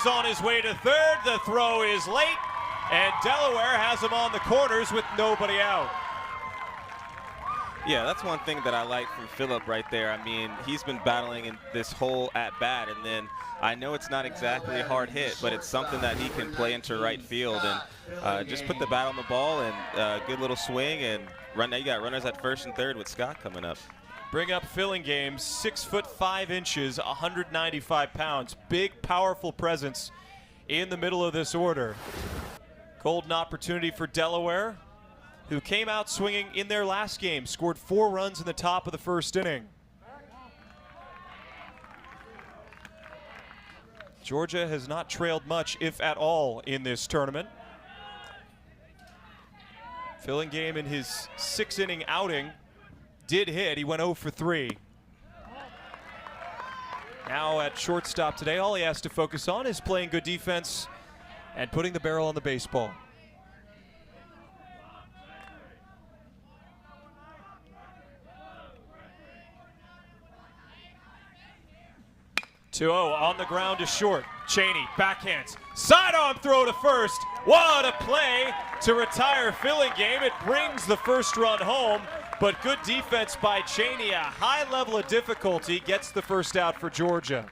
He's on his way to third. The throw is late, and Delaware has him on the corners with nobody out. Yeah, that's one thing that I like from Phillip right there. I mean, he's been battling in this whole at-bat, and then I know it's not exactly a hard hit, but it's something that he can play into right field and just put the bat on the ball and good little swing and run. Now you got runners at first and third with Scott coming up. Bring up Fillingham, 6'5", 195 pounds. Big, powerful presence in the middle of this order. Golden opportunity for Delaware, who came out swinging in their last game, scored 4 runs in the top of the first inning. Georgia has not trailed much, if at all, in this tournament. Fillingham in his 6-inning outing did hit. He went 0 for 3. Now at shortstop today, all he has to focus on is playing good defense and putting the barrel on the baseball. 2-0 on the ground to short. Cheney backhands, sidearm throw to first. What a play to retire Fillingham. It brings the first run home, but good defense by Cheney. A high level of difficulty gets the first out for Georgia.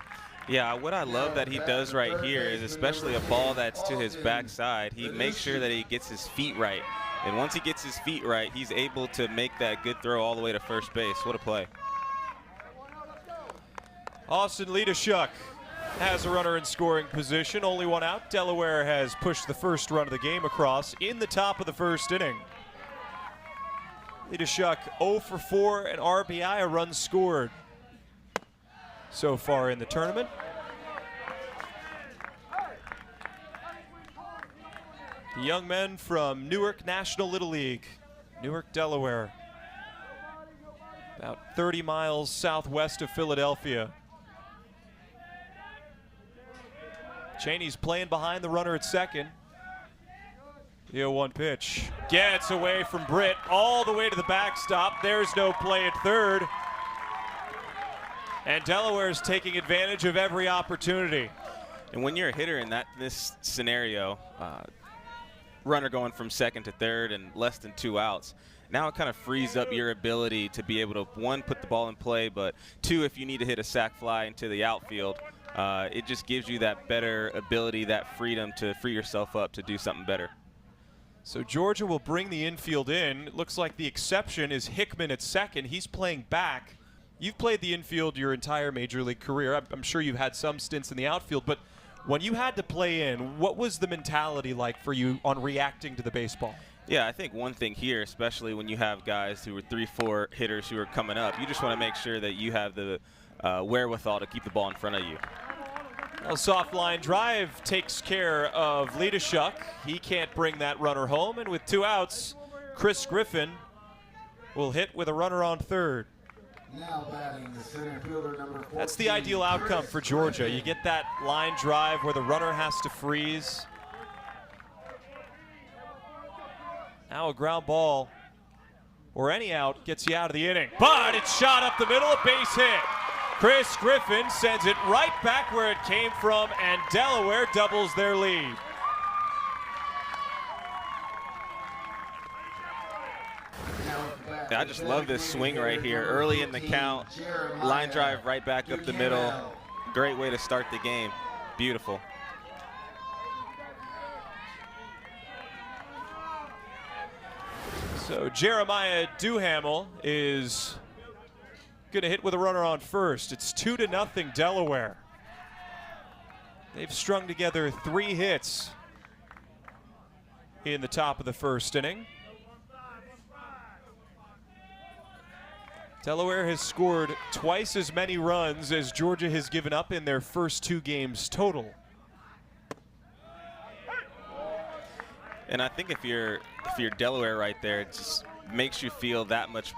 Yeah, what I love that he does right here is, especially a ball that's to his backside, he makes sure that he gets his feet right. And once he gets his feet right, he's able to make that good throw all the way to first base. What a play. Austin Leadashuk has a runner in scoring position, only one out. Delaware has pushed the first run of the game across in the top of the first inning. Leadashuk 0 for 4, an RBI, a run scored so far in the tournament. The young men from Newark National Little League, Newark, Delaware, about 30 miles southwest of Philadelphia. Cheney's playing behind the runner at second. The 0-1 pitch gets away from Britt all the way to the backstop. There's no play at third. And Delaware's taking advantage of every opportunity. And when you're a hitter in this scenario, runner going from second to third and less than 2 outs, now it kind of frees up your ability to be able to, 1, put the ball in play, but 2, if you need to hit a sac fly into the outfield, it just gives you that better ability, that freedom to free yourself up to do something better. So Georgia will bring the infield in. It looks like the exception is Hickman at second. He's playing back. You've played the infield your entire major league career. I'm sure you've had some stints in the outfield, but when you had to play in, what was the mentality like for you on reacting to the baseball? Yeah, I think one thing here, especially when you have guys who are 3-4 hitters who are coming up, you just want to make sure that you have the wherewithal to keep the ball in front of you. A soft line drive takes care of Leadashuk. He can't bring that runner home, and with 2 outs, Chris Griffin will hit with a runner on third. Now batting the center fielder, number 14. That's the ideal outcome for Georgia. You get that line drive where the runner has to freeze. Now a ground ball or any out gets you out of the inning. But it's shot up the middle, a base hit. Chris Griffin sends it right back where it came from, and Delaware doubles their lead. Yeah, I just love this swing right here. Early in the count, line drive right back up the middle. Great way to start the game. Beautiful. So Jeremiah Duhamel is going to hit with a runner on first. It's 2-0 Delaware. They've strung together 3 hits in the top of the first inning. Delaware has scored twice as many runs as Georgia has given up in their first 2 games total. And I think if you're Delaware right there, it just makes you feel that much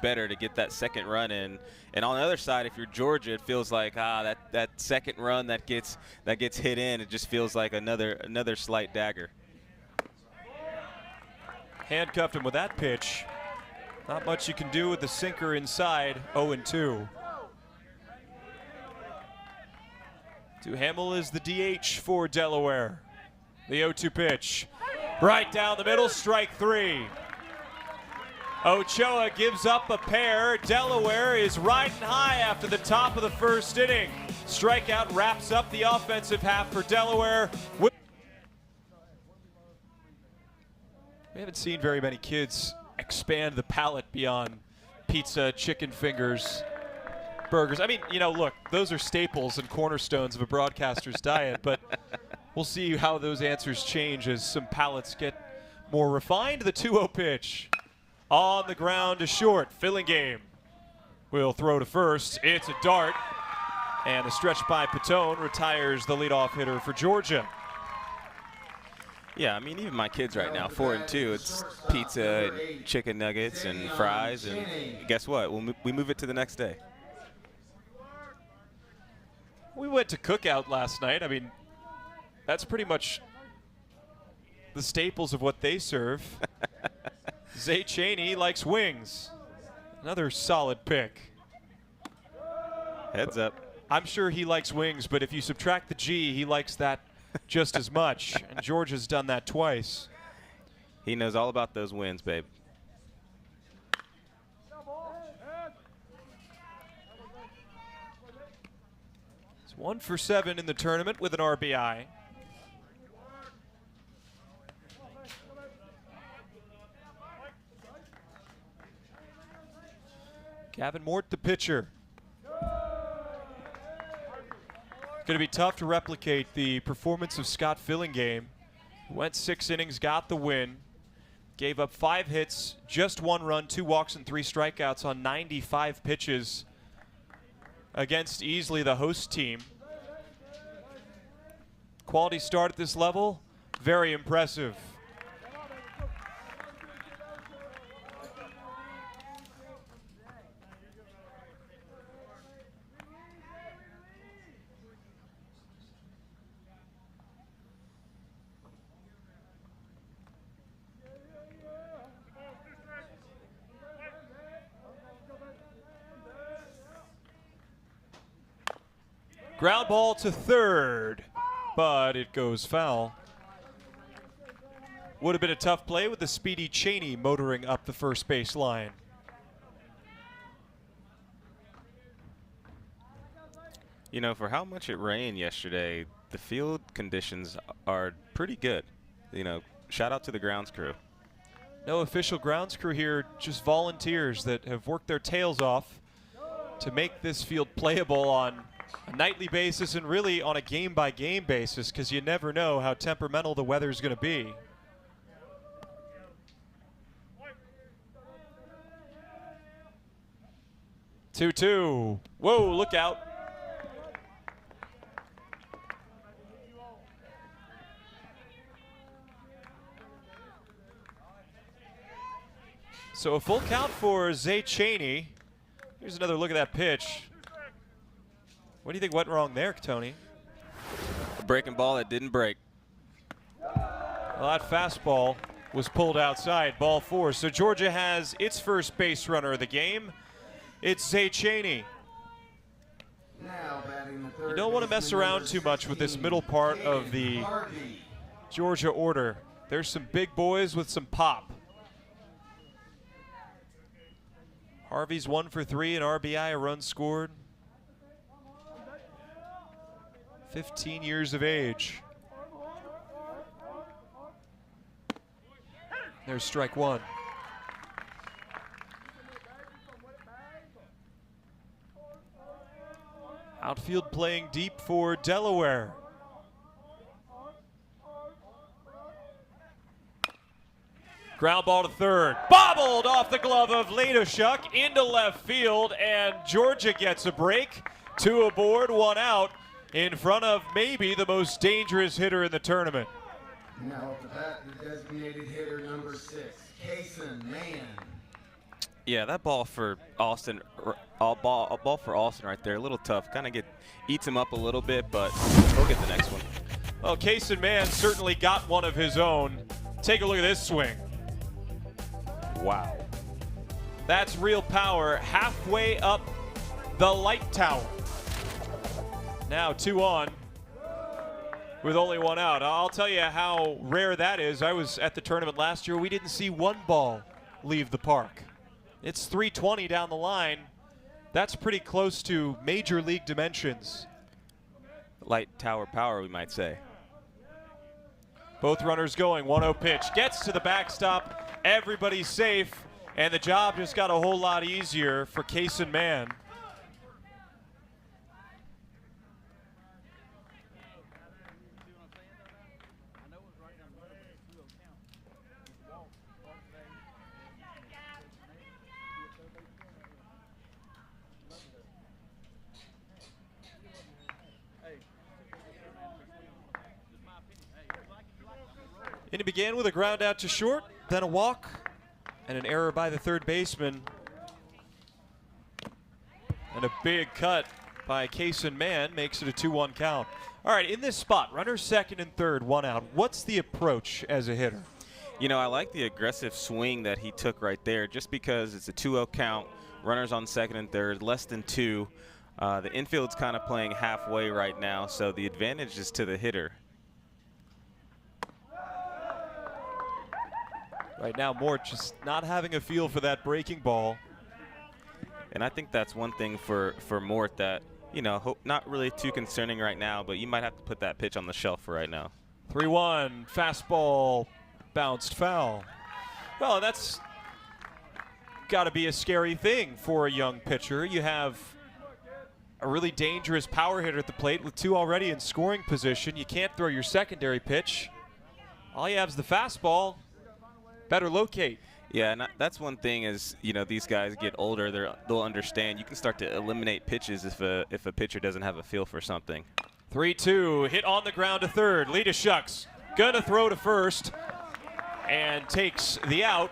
better to get that second run in. And on the other side, if you're Georgia, it feels like that second run that gets hit in, it just feels like another slight dagger. Handcuffed him with that pitch. Not much you can do with the sinker inside. 0-2. Duhamel is the DH for Delaware. The 0-2 pitch. Right down the middle, strike 3. Ochoa gives up a pair. Delaware is riding high after the top of the first inning. Strikeout wraps up the offensive half for Delaware. We haven't seen very many kids expand the palate beyond pizza, chicken fingers, burgers. I mean, you know, look, those are staples and cornerstones of a broadcaster's diet, but we'll see how those answers change as some palates get more refined. The 2-0 pitch. On the ground to short. Filling game will throw to first. It's a dart. And a stretch by Patone retires the leadoff hitter for Georgia. Yeah, I mean, even my kids right now, 4 and 2, it's pizza and chicken nuggets and fries. And guess what? We move it to the next day. We went to Cookout last night. I mean, that's pretty much the staples of what they serve. Zay Cheney likes wings. Another solid pick. Heads up. I'm sure he likes wings, but if you subtract the G, he likes that just as much. And George has done that twice. He knows all about those wins, babe. It's 1 for 7 in the tournament with an RBI. Gavin Mort, the pitcher. Going to be tough to replicate the performance of Scott Fillingame, who went 6 innings, got the win, gave up 5 hits, just 1 run, 2 walks, and 3 strikeouts on 95 pitches against easily the host team. Quality start at this level, very impressive. Ground ball to third, but it goes foul. Would have been a tough play with the speedy Cheney motoring up the first base line. You know, for how much it rained yesterday, the field conditions are pretty good. You know, shout out to the grounds crew. No official grounds crew here, just volunteers that have worked their tails off to make this field playable on a nightly basis and really on a game-by-game basis, because you never know how temperamental the weather's going to be. Two. Whoa, look out. So a full count for Zay Cheney. Here's another look at that pitch. What do you think went wrong there, Tony? A breaking ball that didn't break. Well, that fastball was pulled outside, ball 4. So Georgia has its first base runner of the game. It's Zay Cheney. You don't want to mess around too much with this middle part of the Georgia order. There's some big boys with some pop. Harvey's 1 for 3, an RBI, a run scored. 15 years of age. There's strike 1. Outfield playing deep for Delaware. Ground ball to third. Bobbled off the glove of Ladashuk into left field, and Georgia gets a break. 2 aboard, 1 out, in front of maybe the most dangerous hitter in the tournament. Now up to bat, the designated hitter number 6, Kason Mann. Yeah, that ball for Austin, a ball for Austin right there, a little tough. Kind of eats him up a little bit, but we'll get the next one. Well, Kason Mann certainly got one of his own. Take a look at this swing. Wow. That's real power halfway up the light tower. Now 2 on. with only one out. I'll tell you how rare that is. I was at the tournament last year. We didn't see one ball leave the park. It's 320 down the line. That's pretty close to major league dimensions. Light tower power, we might say. Both runners going, 1-0 pitch. Gets to the backstop. Everybody's safe. And the job just got a whole lot easier for Kaysen Mann. And it began with a ground out to short, then a walk, and an error by the third baseman. And a big cut by Kaysen Mann makes it a 2-1 count. All right, in this spot, runners second and third, one out. What's the approach as a hitter? You know, I like the aggressive swing that he took right there just because it's a 2-0 count, runners on second and third, less than two. The infield's kind of playing halfway right now, so the advantage is to the hitter. Right now, Mort just not having a feel for that breaking ball. And I think that's one thing for Mort that, you know, not really too concerning right now, but you might have to put that pitch on the shelf for right now. 3-1, fastball bounced foul. Well, that's got to be a scary thing for a young pitcher. You have a really dangerous power hitter at the plate with two already in scoring position. You can't throw your secondary pitch. All you have is the fastball. Better locate. Yeah, and that's one thing is, you know, these guys get older, they'll understand. You can start to eliminate pitches if a pitcher doesn't have a feel for something. 3-2, hit on the ground to third. Lita Shucks gonna throw to first and takes the out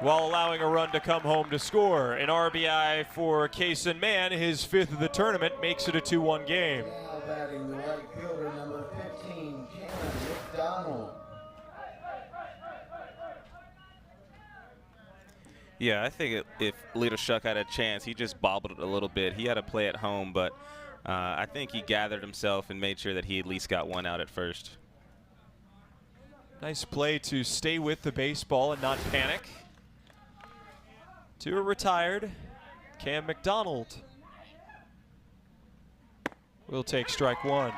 while allowing a run to come home to score. An RBI for Kaysen Mann, his fifth of the tournament, makes it a 2-1 game. Now batting the right fielder, number 15, McDonald. Yeah, I think if Lito Shuck had a chance, he just bobbled it a little bit. He had a play at home, but I think he gathered himself and made sure that he at least got one out at first. Nice play to stay with the baseball and not panic. To a retired Cam McDonald. Will take strike one.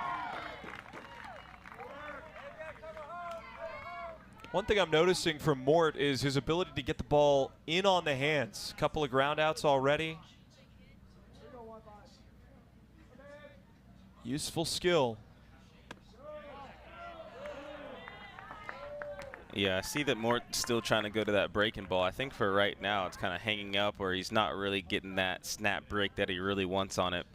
One thing I'm noticing from Mort is his ability to get the ball in on the hands. Couple of ground outs already. Useful skill. Yeah, I see that Mort's still trying to go to that breaking ball. I think for right now it's kind of hanging up where he's not really getting that snap break that he really wants on it.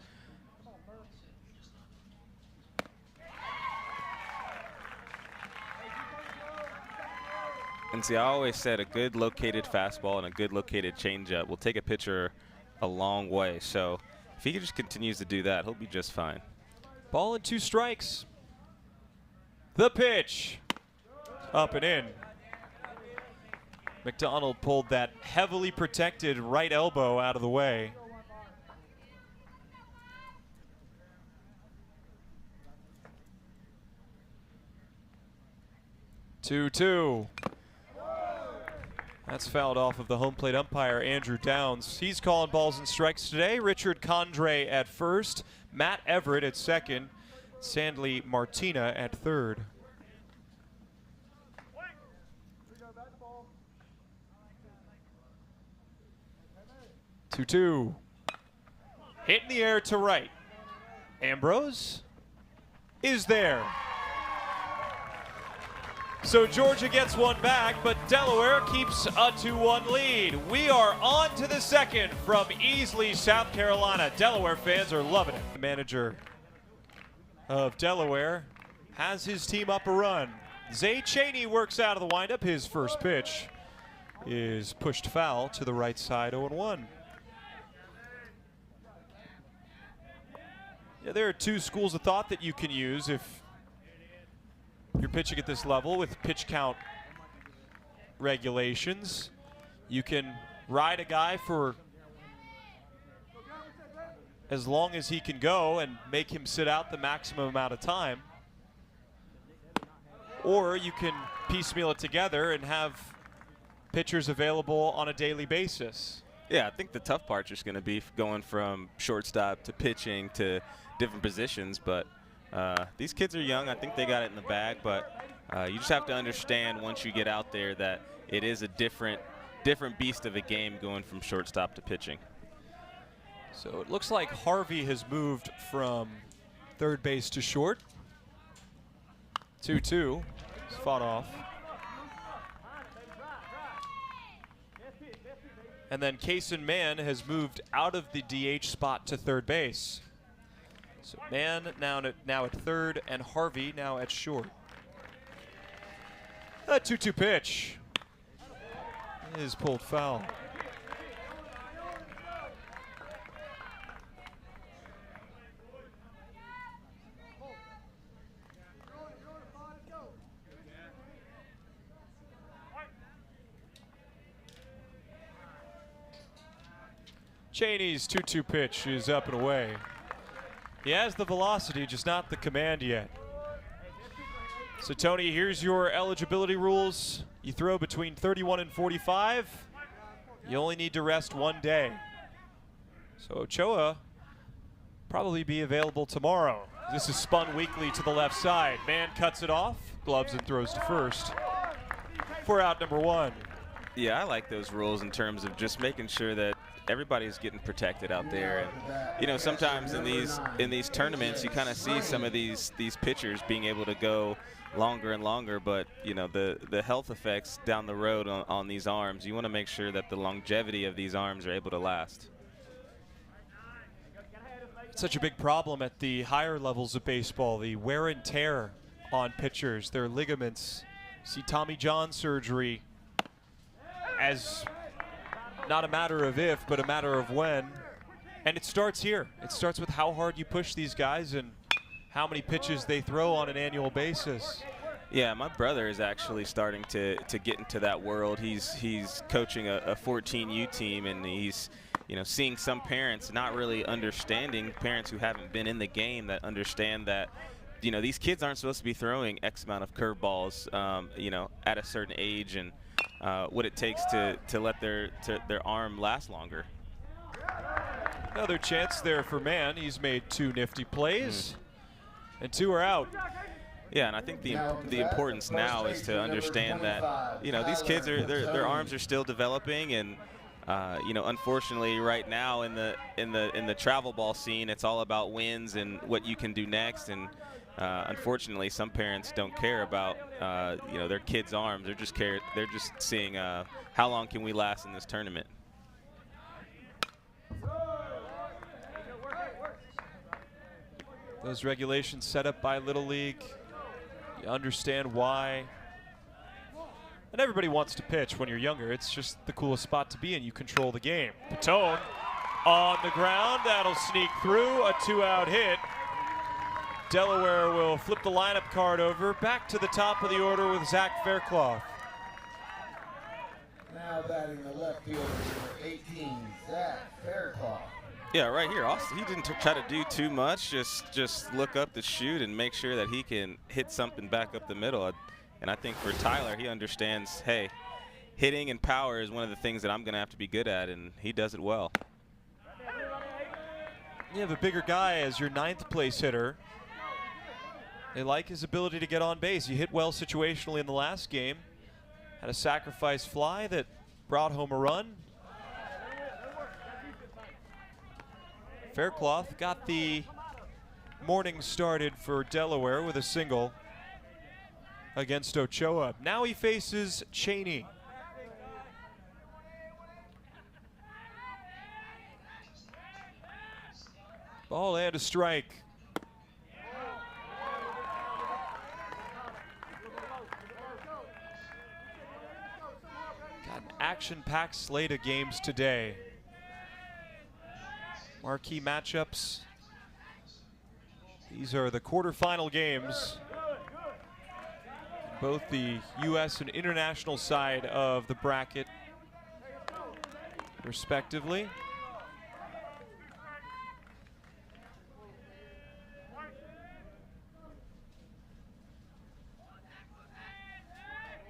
And see, I always said a good located fastball and a good located changeup will take a pitcher a long way. So if he just continues to do that, he'll be just fine. Ball and 2 strikes. The pitch. Up and in. McDonald pulled that heavily protected right elbow out of the way. Two. That's fouled off of the home plate umpire, Andrew Downs. He's calling balls and strikes today. Richard Condre at first, Matt Everett at second, Sandley Martina at third. Two. Hit in the air to right. Ambrose is there. So Georgia gets one back, but Delaware keeps a 2-1 lead. We are on to the second from Easley, South Carolina. Delaware fans are loving it. The manager of Delaware has his team up a run. Zay Cheney works out of the windup. His first pitch is pushed foul to the right side, 0-1. Yeah, there are two schools of thought that you can use if you're pitching at this level with pitch count regulations. You can ride a guy for as long as he can go and make him sit out the maximum amount of time. or you can piecemeal it together and have pitchers available on a daily basis. Yeah, I think the tough part's just going to be going from shortstop to pitching to different positions. But these kids are young. I think they got it in the bag. But you just have to understand once you get out there that it is a different beast of a game going from shortstop to pitching. So it looks like Harvey has moved from third base to short. 2-2. It's fought off. And then Kaysen Mann has moved out of the DH spot to third base. So Mann now at third, and Harvey now at short. A 2-2 pitch is pulled foul. Cheney's 2-2 pitch is up and away. He has the velocity, just not the command yet. So Tony, here's your eligibility rules. You throw between 31 and 45. You only need to rest 1 day. So Ochoa probably be available tomorrow. This is spun weakly to the left side. Mann cuts it off, gloves and throws to first for out number 1. Yeah, I like those rules in terms of just making sure that everybody's getting protected out there. And you know, sometimes in these tournaments you kind of see some of these pitchers being able to go longer and longer, but you know, the health effects down the road on these arms, you want to make sure that the longevity of these arms are able to last. It's such a big problem at the higher levels of baseball, the wear and tear on pitchers, their ligaments. See Tommy John surgery as not a matter of if, but a matter of when. And it starts here. It starts with how hard you push these guys and how many pitches they throw on an annual basis. Yeah, my brother is actually starting to get into that world. He's coaching a 14U team, and he's, you know, seeing some parents not really understanding, parents who haven't been in the game that understand that, you know, these kids aren't supposed to be throwing X amount of curveballs, you know, at a certain age, and what it takes to let their arm last longer. Another chance there for Mann. He's made 2 nifty plays, and 2 are out. Yeah, and I think the importance now is to understand that, you know, these kids are their arms are still developing, and you know, unfortunately, right now in the travel ball scene, it's all about wins and what you can do next, and unfortunately, some parents don't care about you know, their kids' arms. They're just seeing how long can we last in this tournament. Those regulations set up by Little League, you understand why. And everybody wants to pitch when you're younger. It's just the coolest spot to be in. You control the game. Patone on the ground. That'll sneak through. A 2-out hit. Delaware will flip the lineup card over. Back to the top of the order with Zach Faircloth. Now batting the left fielder, number 18, Zach Faircloth. Yeah, right here. Austin, he didn't try to do too much. Just look up the chute and make sure that he can hit something back up the middle. And I think for Tyler, he understands, hey, hitting and power is one of the things that I'm going to have to be good at, and he does it well. You have a bigger guy as your 9th place hitter. They like his ability to get on base. He hit well situationally in the last game. Had a sacrifice fly that brought home a run. Faircloth got the morning started for Delaware with a single against Ochoa. Now he faces Cheney. Ball and a strike. Got an action-packed slate of games today. Marquee matchups. These are the quarterfinal games. Both the U.S. and international side of the bracket, respectively.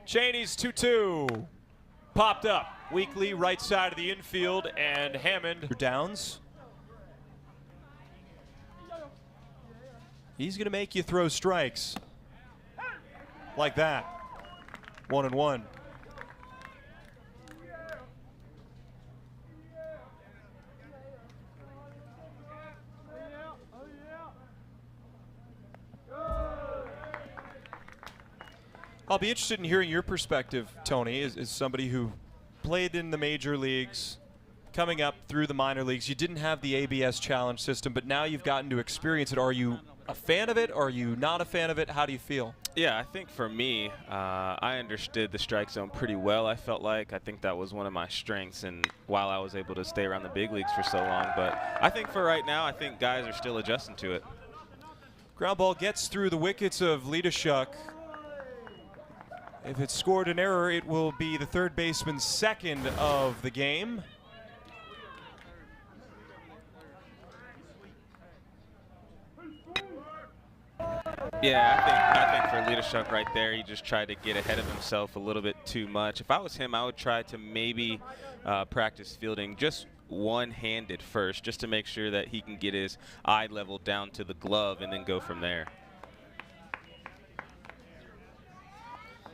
Cheney's 2-2. Popped up. Weekly right side of the infield, and Hammond downs. He's going to make you throw strikes. Like that. 1-1. I'll be interested in hearing your perspective, Tony, as somebody who played in the major leagues, coming up through the minor leagues. You didn't have the ABS challenge system, but now you've gotten to experience it. Are you a fan of it? Are you not a fan of it? How do you feel? Yeah, I think for me, I understood the strike zone pretty well, I felt like. I think that was one of my strengths, and while I was able to stay around the big leagues for so long. But I think for right now, I think guys are still adjusting to it. Ground ball gets through the wickets of Lidashuk. If it's scored an error, it will be the third baseman's second of the game. Yeah, I think for Lidashuk right there, he just tried to get ahead of himself a little bit too much. If I was him, I would try to maybe practice fielding just one-handed first, just to make sure that he can get his eye level down to the glove and then go from there.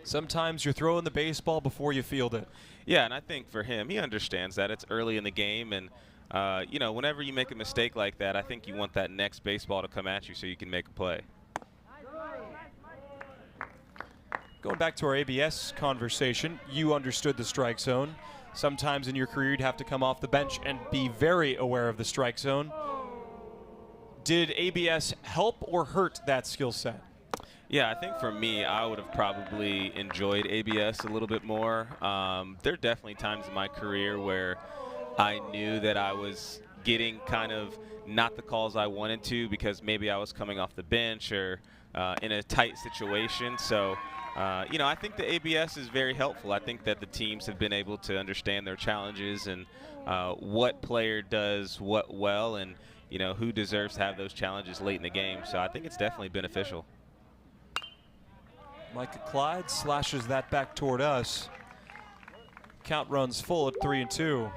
Sometimes you're throwing the baseball before you field it. Yeah, and I think for him, he understands that. It's early in the game, and you know, whenever you make a mistake like that, I think you want that next baseball to come at you so you can make a play. Going back to our ABS conversation, you understood the strike zone. Sometimes in your career, you'd have to come off the bench and be very aware of the strike zone. Did ABS help or hurt that skill set? Yeah, I think for me, I would have probably enjoyed ABS a little bit more. There are definitely times in my career where I knew that I was getting kind of not the calls I wanted to because maybe I was coming off the bench or in a tight situation. So, you know, I think the ABS is very helpful. I think that the teams have been able to understand their challenges and what player does what well and, you know, who deserves to have those challenges late in the game. So I think it's definitely beneficial. Micah Clyde slashes that back toward us. Count runs full at 3-2.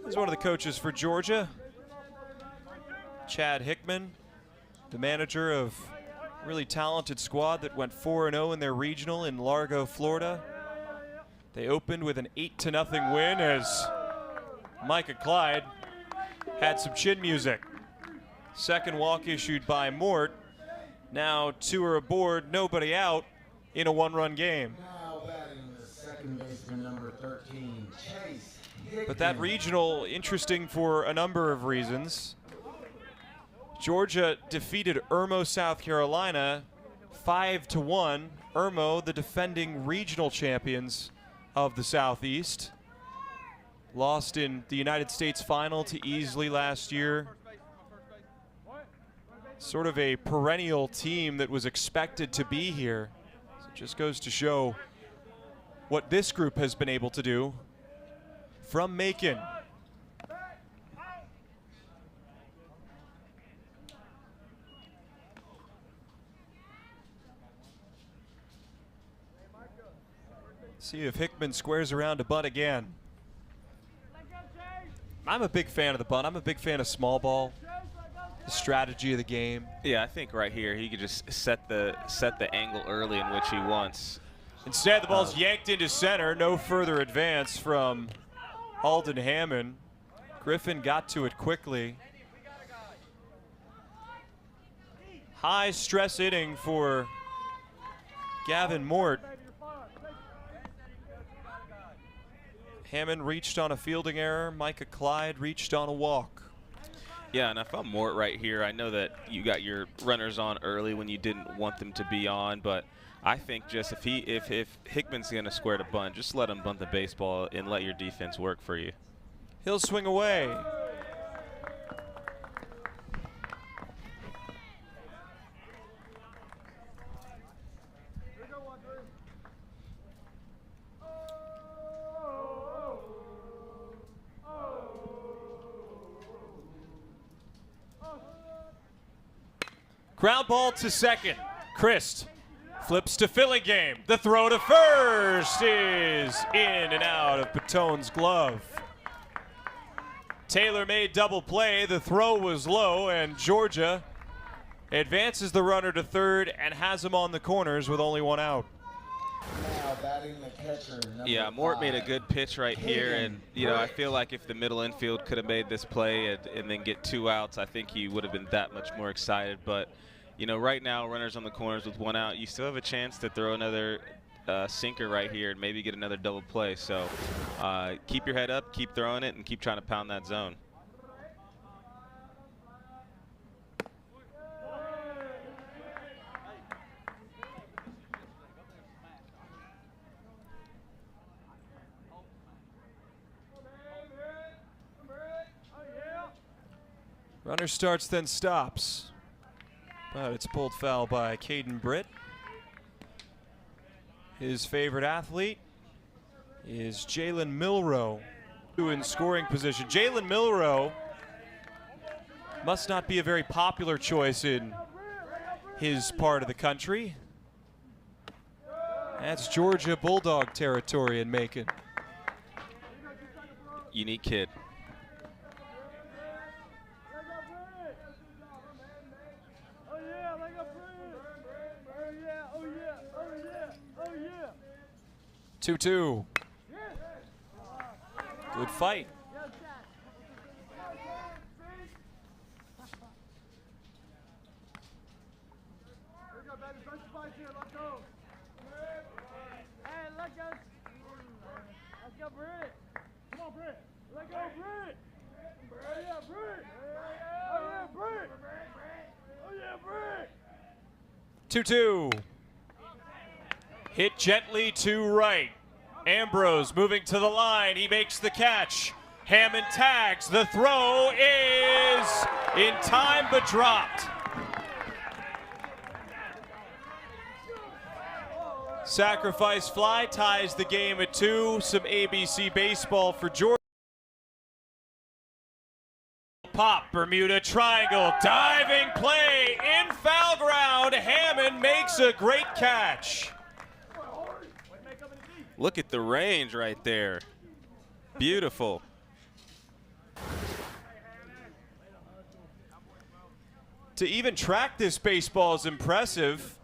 He's one of the coaches for Georgia. Chad Hickman, the manager of a really talented squad that went 4-0 in their regional in Largo, Florida. They opened with an 8-0 win as Micah Clyde had some chin music. Second walk issued by Mort. Now two are aboard, nobody out in a one-run game. Now batting the second baseman, number 13, Chase Hickman. But that regional, interesting for a number of reasons. Georgia defeated Irmo, South Carolina, 5-1. Irmo, the defending regional champions of the Southeast. Lost in the United States final to Easley last year. Sort of a perennial team that was expected to be here. So it just goes to show what this group has been able to do. From Macon. See if Hickman squares around to bunt again. I'm a big fan of the bunt. I'm a big fan of small ball. The strategy of the game. Yeah, I think right here he could just set the angle early in which he wants. Instead, the ball's yanked into center. No further advance from Alden Hammond. Griffin got to it quickly. High stress inning for Gavin Mort. Hammond reached on a fielding error. Micah Clyde reached on a walk. Yeah, and if I'm Mort right here, I know that you got your runners on early when you didn't want them to be on, but I think just if Hickman's going to square the bunt, just let him bunt the baseball and let your defense work for you. He'll swing away. Ground ball to second. Christ Flips to filling game. The throw to first is in and out of Patone's glove. Taylor made double play. The throw was low, and Georgia advances the runner to third and has him on the corners with only one out. Now batting the catcher, Yeah, Mort made a good pitch right here, and I feel like if the middle infield could have made this play and then get 2 outs, I think he would have been that much more excited. But right now, runners on the corners with 1 out, you still have a chance to throw another sinker right here and maybe get another double play. So keep your head up, keep throwing it, and keep trying to pound that zone. Runner starts, then stops. But it's pulled foul by Caden Britt. His favorite athlete is Jalen Milrow, who in scoring position. Jalen Milrow must not be a very popular choice in his part of the country. That's Georgia Bulldog territory in Macon. Unique kid. Oh, 2-2. Good fight. Come on, Britt. Let go, Britt. Oh, yeah, Britt. Oh, yeah, Britt. Oh, yeah, Britt. 2-2. Hit gently to right. Ambrose moving to the line. He makes the catch. Hammond tags. The throw is in time but dropped. Sacrifice fly ties the game at 2. Some ABC baseball for Georgia. Pop, Bermuda Triangle, diving play in foul ground. Hammond makes a great catch. Look at the range right there. Beautiful. To even track this baseball is impressive.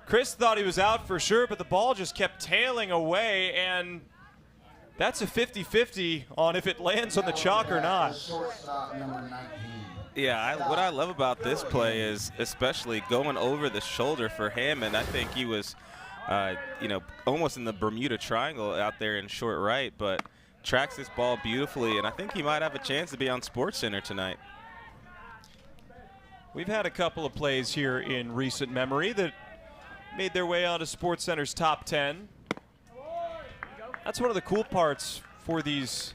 Chris thought he was out for sure, but the ball just kept tailing away, and that's a 50-50 on if it lands on the chalk or not. Shortstop number 19. Yeah, what I love about this play is especially going over the shoulder for Hammond. I think he was, almost in the Bermuda Triangle out there in short right, but tracks this ball beautifully, and I think he might have a chance to be on SportsCenter tonight. We've had a couple of plays here in recent memory that made their way onto SportsCenter's top 10. That's one of the cool parts for these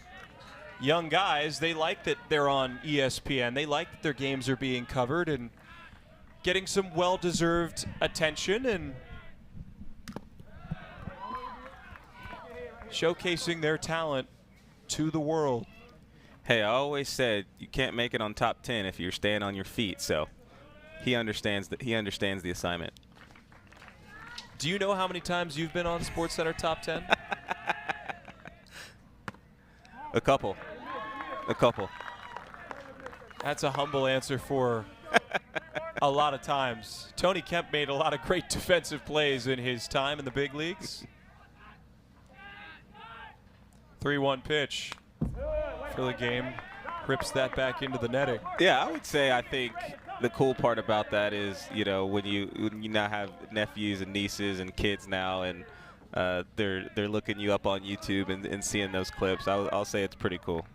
young guys. They like that they're on ESPN. They like that their games are being covered and getting some well-deserved attention and showcasing their talent to the world. Hey, I always said you can't make it on top 10 if you're staying on your feet, so he understands the assignment. Do you know how many times you've been on SportsCenter top 10? A couple. That's a humble answer for a lot of times. Tony Kemp made a lot of great defensive plays in his time in the big leagues. 3-1 pitch. Philly game rips that back into the netting. Yeah, I would say I think the cool part about that is, when you now have nephews and nieces and kids now, and they're looking you up on YouTube and seeing those clips. I'll say it's pretty cool.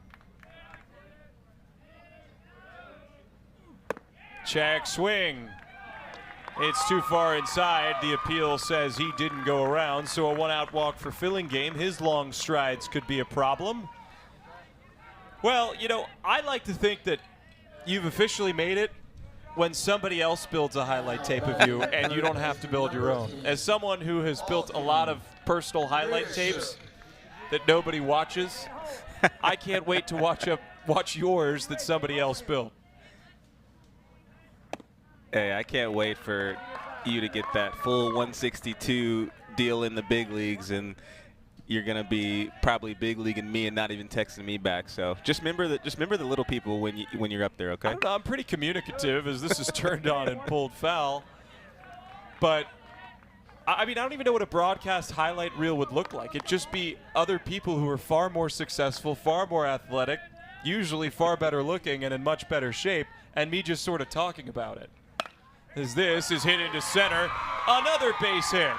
Check swing. It's too far inside. The appeal says he didn't go around, so a 1-out walk for filling game. His long strides could be a problem. Well, I like to think that you've officially made it when somebody else builds a highlight tape of you and you don't have to build your own. As someone who has built a lot of personal highlight tapes that nobody watches, I can't wait to watch yours that somebody else built. Hey, I can't wait for you to get that full 162 deal in the big leagues, and you're going to be probably big leaguing me and not even texting me back. So just remember the little people when you're up there, okay? I don't know, I'm pretty communicative as this is turned on and pulled foul. But I mean, I don't even know what a broadcast highlight reel would look like. It'd just be other people who are far more successful, far more athletic, usually far better looking and in much better shape, and me just sort of talking about it. As this is hit into center, another base hit.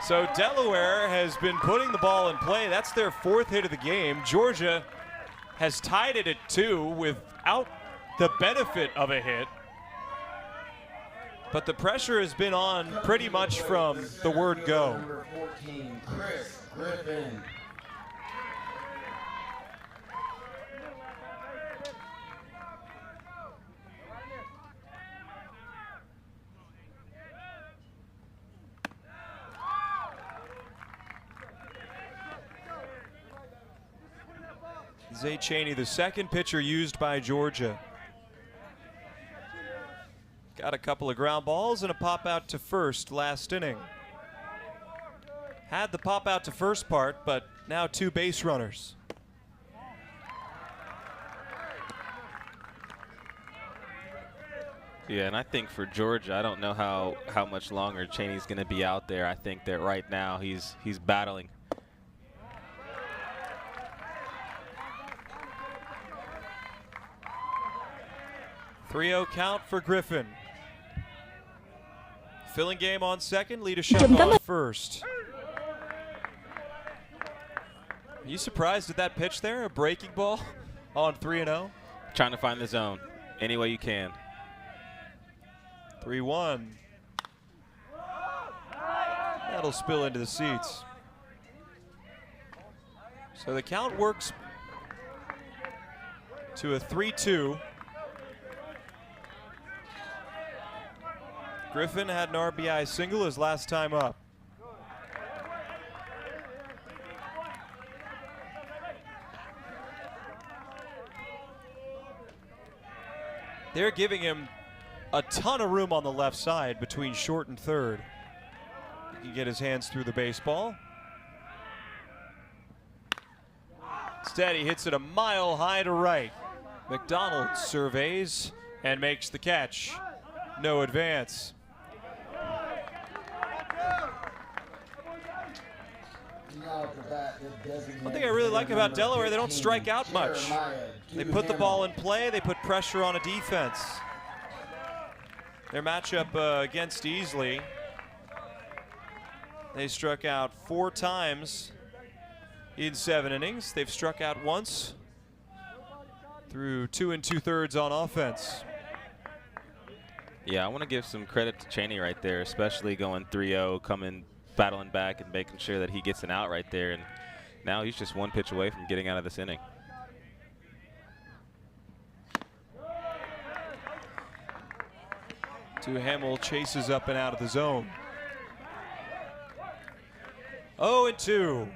So Delaware has been putting the ball in play. That's their 4th hit of the game. Georgia has tied it at 2 without the benefit of a hit. But the pressure has been on pretty much from the word go. Number 14, Chris Griffin. Zay Chaney, the second pitcher used by Georgia. Got a couple of ground balls and a pop out to first last inning. Had the pop out to first part, but now 2 base runners. Yeah, and I think for Georgia, I don't know how much longer Chaney's going to be out there. I think that right now he's battling. .30 count for Griffin. Filling game on second, leadership on first. Are you surprised at that pitch there? A breaking ball on 3-0? Trying to find the zone any way you can. 3-1. That'll spill into the seats. So the count works to a 3-2. Griffin had an RBI single his last time up. They're giving him a ton of room on the left side between short and third. He can get his hands through the baseball. Instead, he hits it a mile high to right. McDonald surveys and makes the catch. No advance. One thing I really like about Delaware, they don't strike out much. They put the ball in play, they put pressure on a defense. Their matchup against Easley, they struck out 4 times in 7 innings. They've struck out once through 2 2/3 on offense. Yeah, I want to give some credit to Chaney right there, especially going 3-0, coming, battling back and making sure that he gets an out right there. And now he's just 1 pitch away from getting out of this inning. Duhamel chases up and out of the zone. 0-2.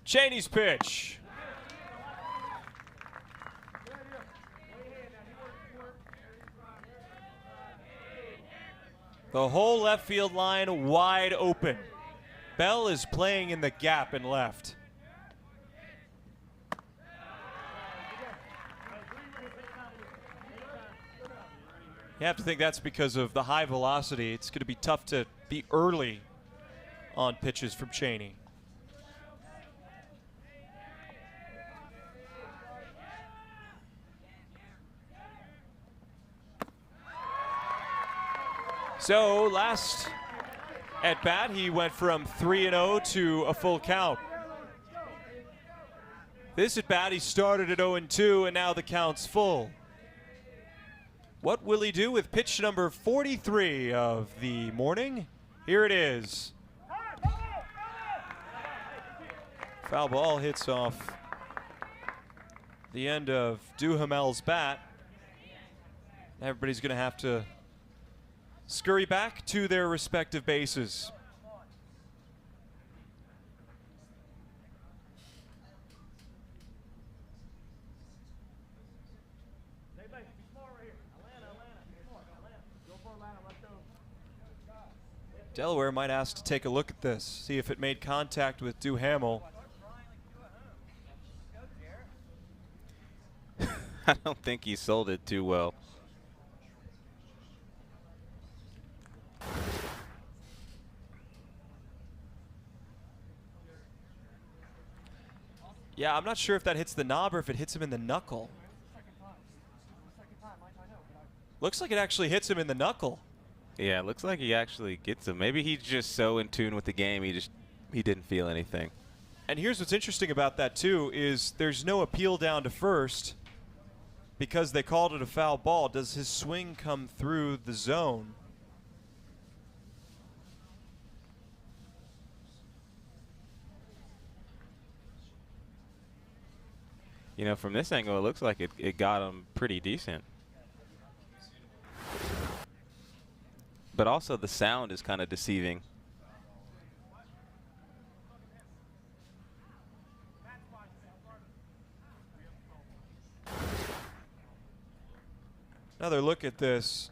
Chaney's pitch. The whole left field line wide open. Bell is playing in the gap in left. You have to think that's because of the high velocity. It's going to be tough to be early on pitches from Chaney. So last at bat, he went from 3-0 to a full count. This at bat, he started at 0-2, and now the count's full. What will he do with pitch number 43 of the morning? Here it is. Foul ball hits off the end of Duhamel's bat. Everybody's going to have to scurry back to their respective bases. Delaware might ask to take a look at this, see if it made contact with Duhamel. I don't think he sold it too well. Yeah, I'm not sure if that hits the knob or if it hits him in the knuckle. Looks like it actually hits him in the knuckle. Yeah, it looks like he actually gets him. Maybe he's just so in tune with the game, he didn't feel anything. And here's what's interesting about that too is there's no appeal down to first because they called it a foul ball. Does his swing come through the zone? You know, from this angle, it looks like it got him pretty decent. But also the sound is kind of deceiving. Another look at this.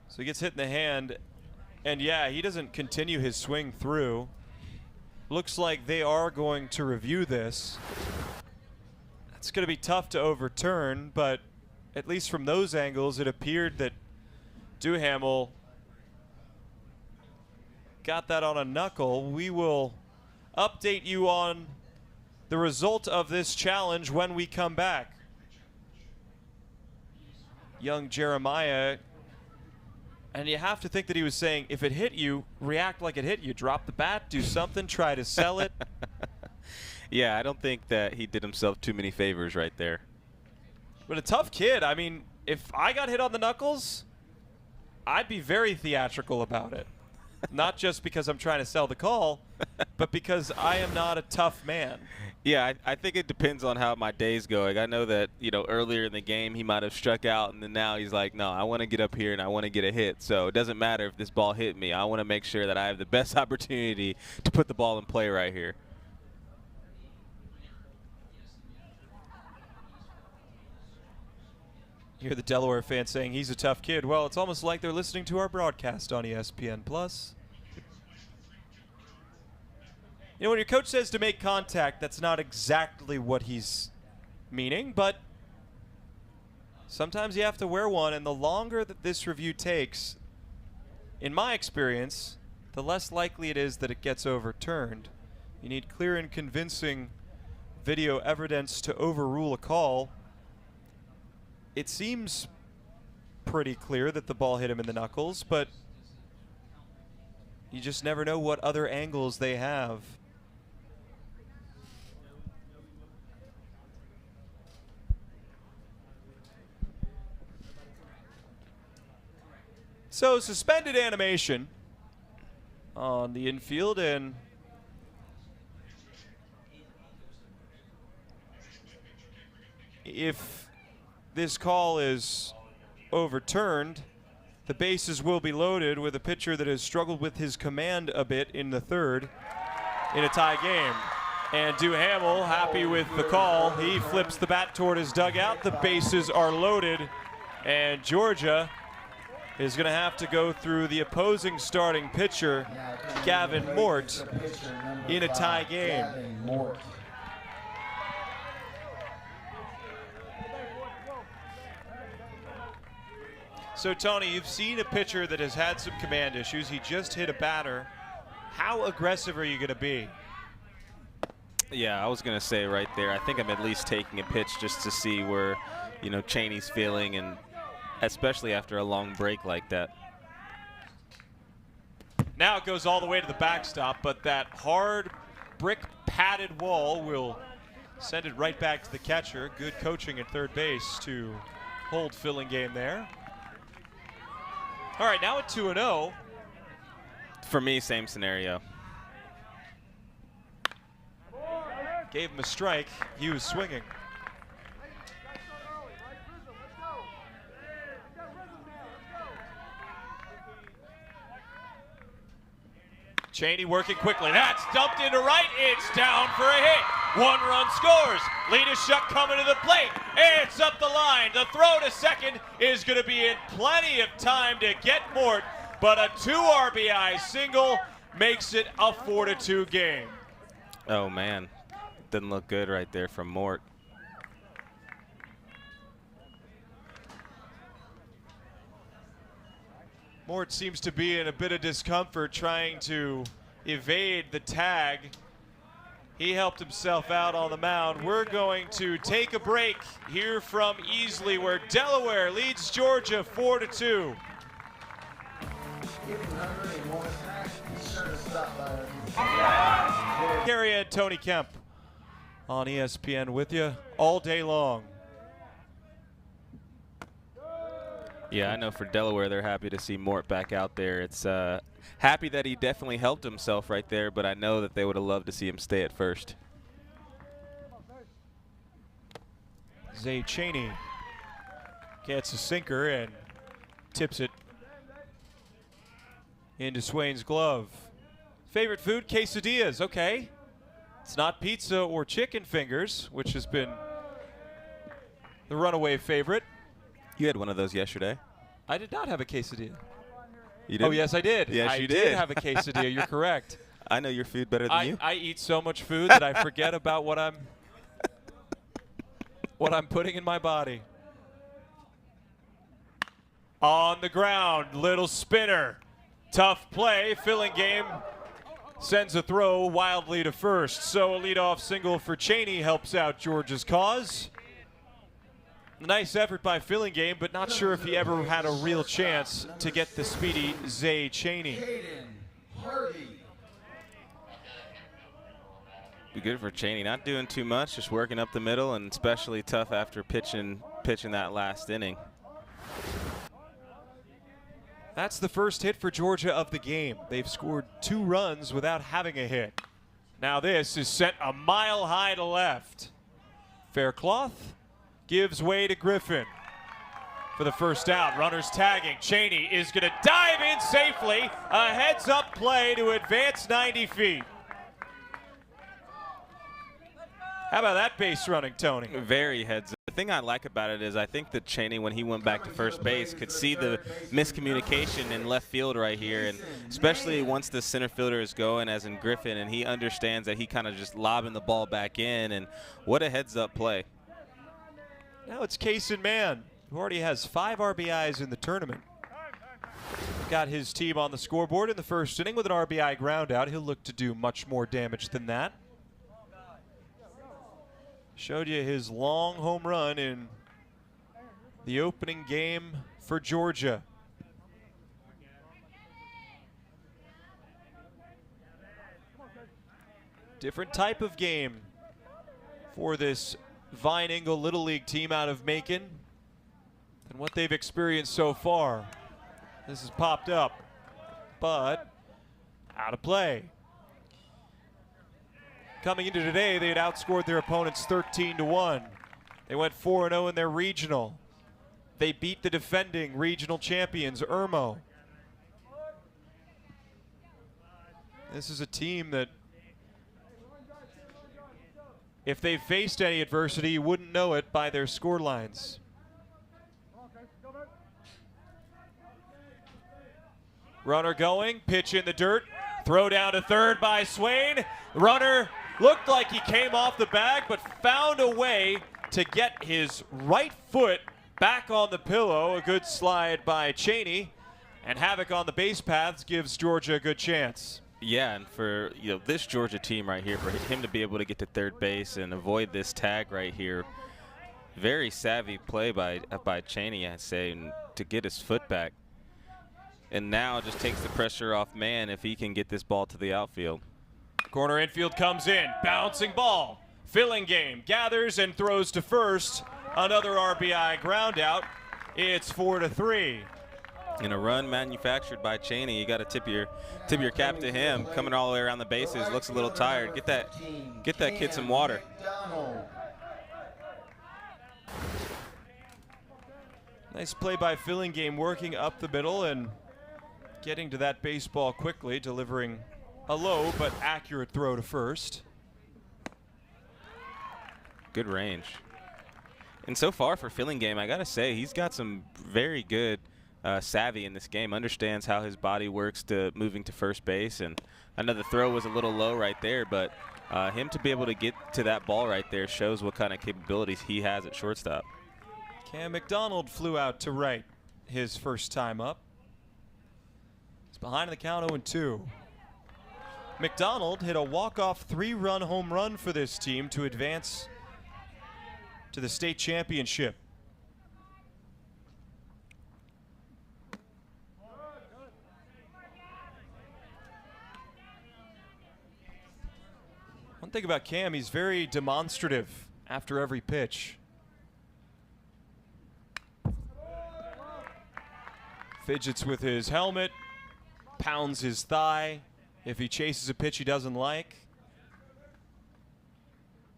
So he gets hit in the hand, and yeah, he doesn't continue his swing through. Looks like they are going to review this. It's going to be tough to overturn, but at least from those angles, it appeared that Duhamel got that on a knuckle. We will update you on the result of this challenge when we come back. Young Jeremiah, and you have to think that he was saying, if it hit you, react like it hit you. Drop the bat, do something, try to sell it. Yeah, I don't think that he did himself too many favors right there. But a tough kid. I mean, if I got hit on the knuckles, I'd be very theatrical about it. Not just because I'm trying to sell the call, but because I am not a tough man. Yeah, I think it depends on how my day's going. I know that, you know, earlier in the game he might have struck out, and then now he's like, no, I want to get up here and I want to get a hit. So it doesn't matter if this ball hit me. I want to make sure that I have the best opportunity to put the ball in play right here. You hear the Delaware fans saying he's a tough kid. Well, it's almost like they're listening to our broadcast on ESPN+. You know, when your coach says to make contact, that's not exactly what he's meaning, but sometimes you have to wear one, and the longer that this review takes, in my experience, the less likely it is that it gets overturned. You need clear and convincing video evidence to overrule a call. It seems pretty clear that the ball hit him in the knuckles, but you just never know what other angles they have. So suspended animation on the infield, and if this call is overturned, the bases will be loaded with a pitcher that has struggled with his command a bit in the third in a tie game. And Duhamel, happy with the call, he flips the bat toward his dugout. The bases are loaded, and Georgia is going to have to go through the opposing starting pitcher, Gavin Mort, in a tie game. So, Tony, you've seen a pitcher that has had some command issues. He just hit a batter. How aggressive are you going to be? Yeah, I was going to say right there, I think I'm at least taking a pitch just to see where, you know, Cheney's feeling, and especially after a long break like that. Now it goes all the way to the backstop, but that hard brick padded wall will send it right back to the catcher. Good coaching at third base to hold Filling game there. All right, now at 2-0. For me, same scenario. Gave him a strike. He was swinging. Cheney working quickly. That's dumped into right. It's down for a hit. One run scores. Lita Shuck coming to the plate. It's up the line. The throw to second is going to be in plenty of time to get Mort but a 2 RBI single makes it a 4-2 game. Oh, man. Didn't look good right there from Mort. Mort seems to be in a bit of discomfort trying to evade the tag. He helped himself out on the mound. We're going to take a break here from Easley, where Delaware leads Georgia 4-2. Gary and Tony Kemp on ESPN with you all day long. Yeah, I know for Delaware, they're happy to see Mort back out there. It's happy that he definitely helped himself right there, but I know that they would have loved to see him stay at first. Zay Cheney gets a sinker and tips it into Swain's glove. Favorite food? Quesadillas. Okay. It's not pizza or chicken fingers, which has been the runaway favorite. You had one of those yesterday. I did not have a quesadilla. You did? Oh, yes, I did. Yes, I you did did. have a quesadilla. You're correct. I know your food better than you. I eat so much food that I forget about what I'm putting in my body. On the ground, little spinner. Tough play. Filling game sends a throw wildly to first. So a leadoff single for Cheney helps out Georgia's cause. Nice effort by Filling game, but not sure if he ever had a real chance to get the speedy Zay Cheney. Be good for Cheney. Not doing too much, just working up the middle, and especially tough after pitching that last inning. That's the first hit for Georgia of the game. They've scored 2 runs without having a hit. Now this is sent a mile high to left. Faircloth gives way to Griffin for the first out. Runners tagging. Cheney is going to dive in safely. A heads-up play to advance 90 feet. How about that base running, Tony? Very heads up. The thing I like about it is I think that Cheney, when he went back to first base, could see the miscommunication in left field right here, and especially once the center fielder is going, as in Griffin, and he understands that he kind of just lobbing the ball back in, and what a heads-up play. Now it's Kaysen Mann, who already has 5 RBIs in the tournament. Got his team on the scoreboard in the first inning with an RBI ground out. He'll look to do much more damage than that. Showed you his long home run in the opening game for Georgia. Different type of game for this Vine Ingle Little League team out of Macon than what they've experienced so far. This has popped up, but out of play. Coming into today, they had outscored their opponents 13-1. They went 4-0 in their regional. They beat the defending regional champions, Irmo. This is a team that, if they faced any adversity, you wouldn't know it by their score lines. Runner going, pitch in the dirt, throw down to third by Swain. Runner looked like he came off the bag, but found a way to get his right foot back on the pillow. A good slide by Cheney, and havoc on the base paths gives Georgia a good chance. Yeah, and for this Georgia team right here, for him to be able to get to third base and avoid this tag right here, very savvy play by Cheney, I'd say, and to get his foot back. And now just takes the pressure off Mann if he can get this ball to the outfield. Corner infield comes in, bouncing ball. Filling game gathers and throws to first. Another RBI ground out. It's 4-3. In a run manufactured by Cheney, you got to tip your cap to him. Coming all the way around the bases, looks a little tired. Get that kid some water. Nice play by Filling game, working up the middle and getting to that baseball quickly, delivering a low but accurate throw to first. Good range. And so far for Filling game, I got to say, he's got some very good savvy in this game, understands how his body works to moving to first base. And I know the throw was a little low right there, but him to be able to get to that ball right there shows what kind of capabilities he has at shortstop. Cam McDonald flew out to right his first time up. He's behind the count 0-2. McDonald hit a walk-off 3-run home run for this team to advance to the state championship. One thing about Cam, he's very demonstrative after every pitch. Fidgets with his helmet, pounds his thigh if he chases a pitch he doesn't like.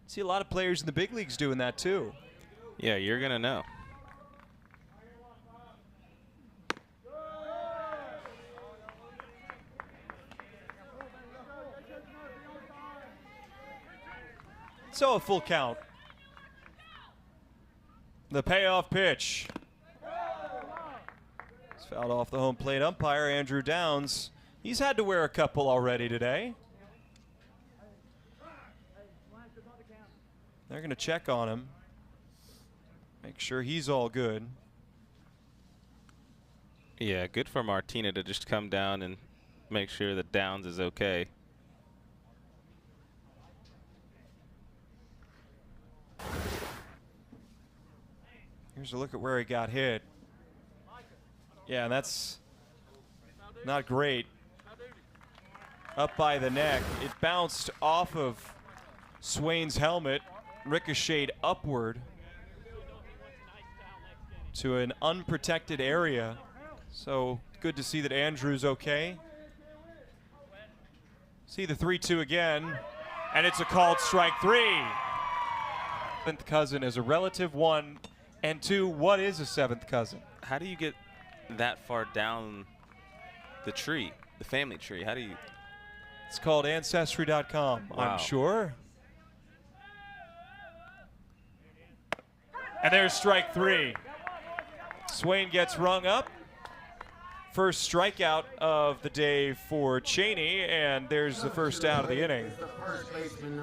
See a lot of players in the big leagues doing that too. Yeah, you're going to know. So a full count. The payoff pitch. It's fouled off the home plate umpire, Andrew Downs. He's had to wear a couple already today. They're going to check on him. Make sure he's all good. Yeah, good for Martina to just come down and make sure that Downs is okay. Here's a look at where he got hit. Yeah, that's not great. Up by the neck. It bounced off of Swain's helmet, ricocheted upward to an unprotected area. So good to see that Andrew's okay. See the 3-2 again, and it's a called strike 3. Seventh cousin is a relative, 1, and 2, what is a seventh cousin? How do you get that far down the tree, the family tree? How do you? It's called Ancestry.com, Wow. I'm sure. And there's strike 3. Swain gets rung up. First strikeout of the day for Cheney, and there's the first out of the inning.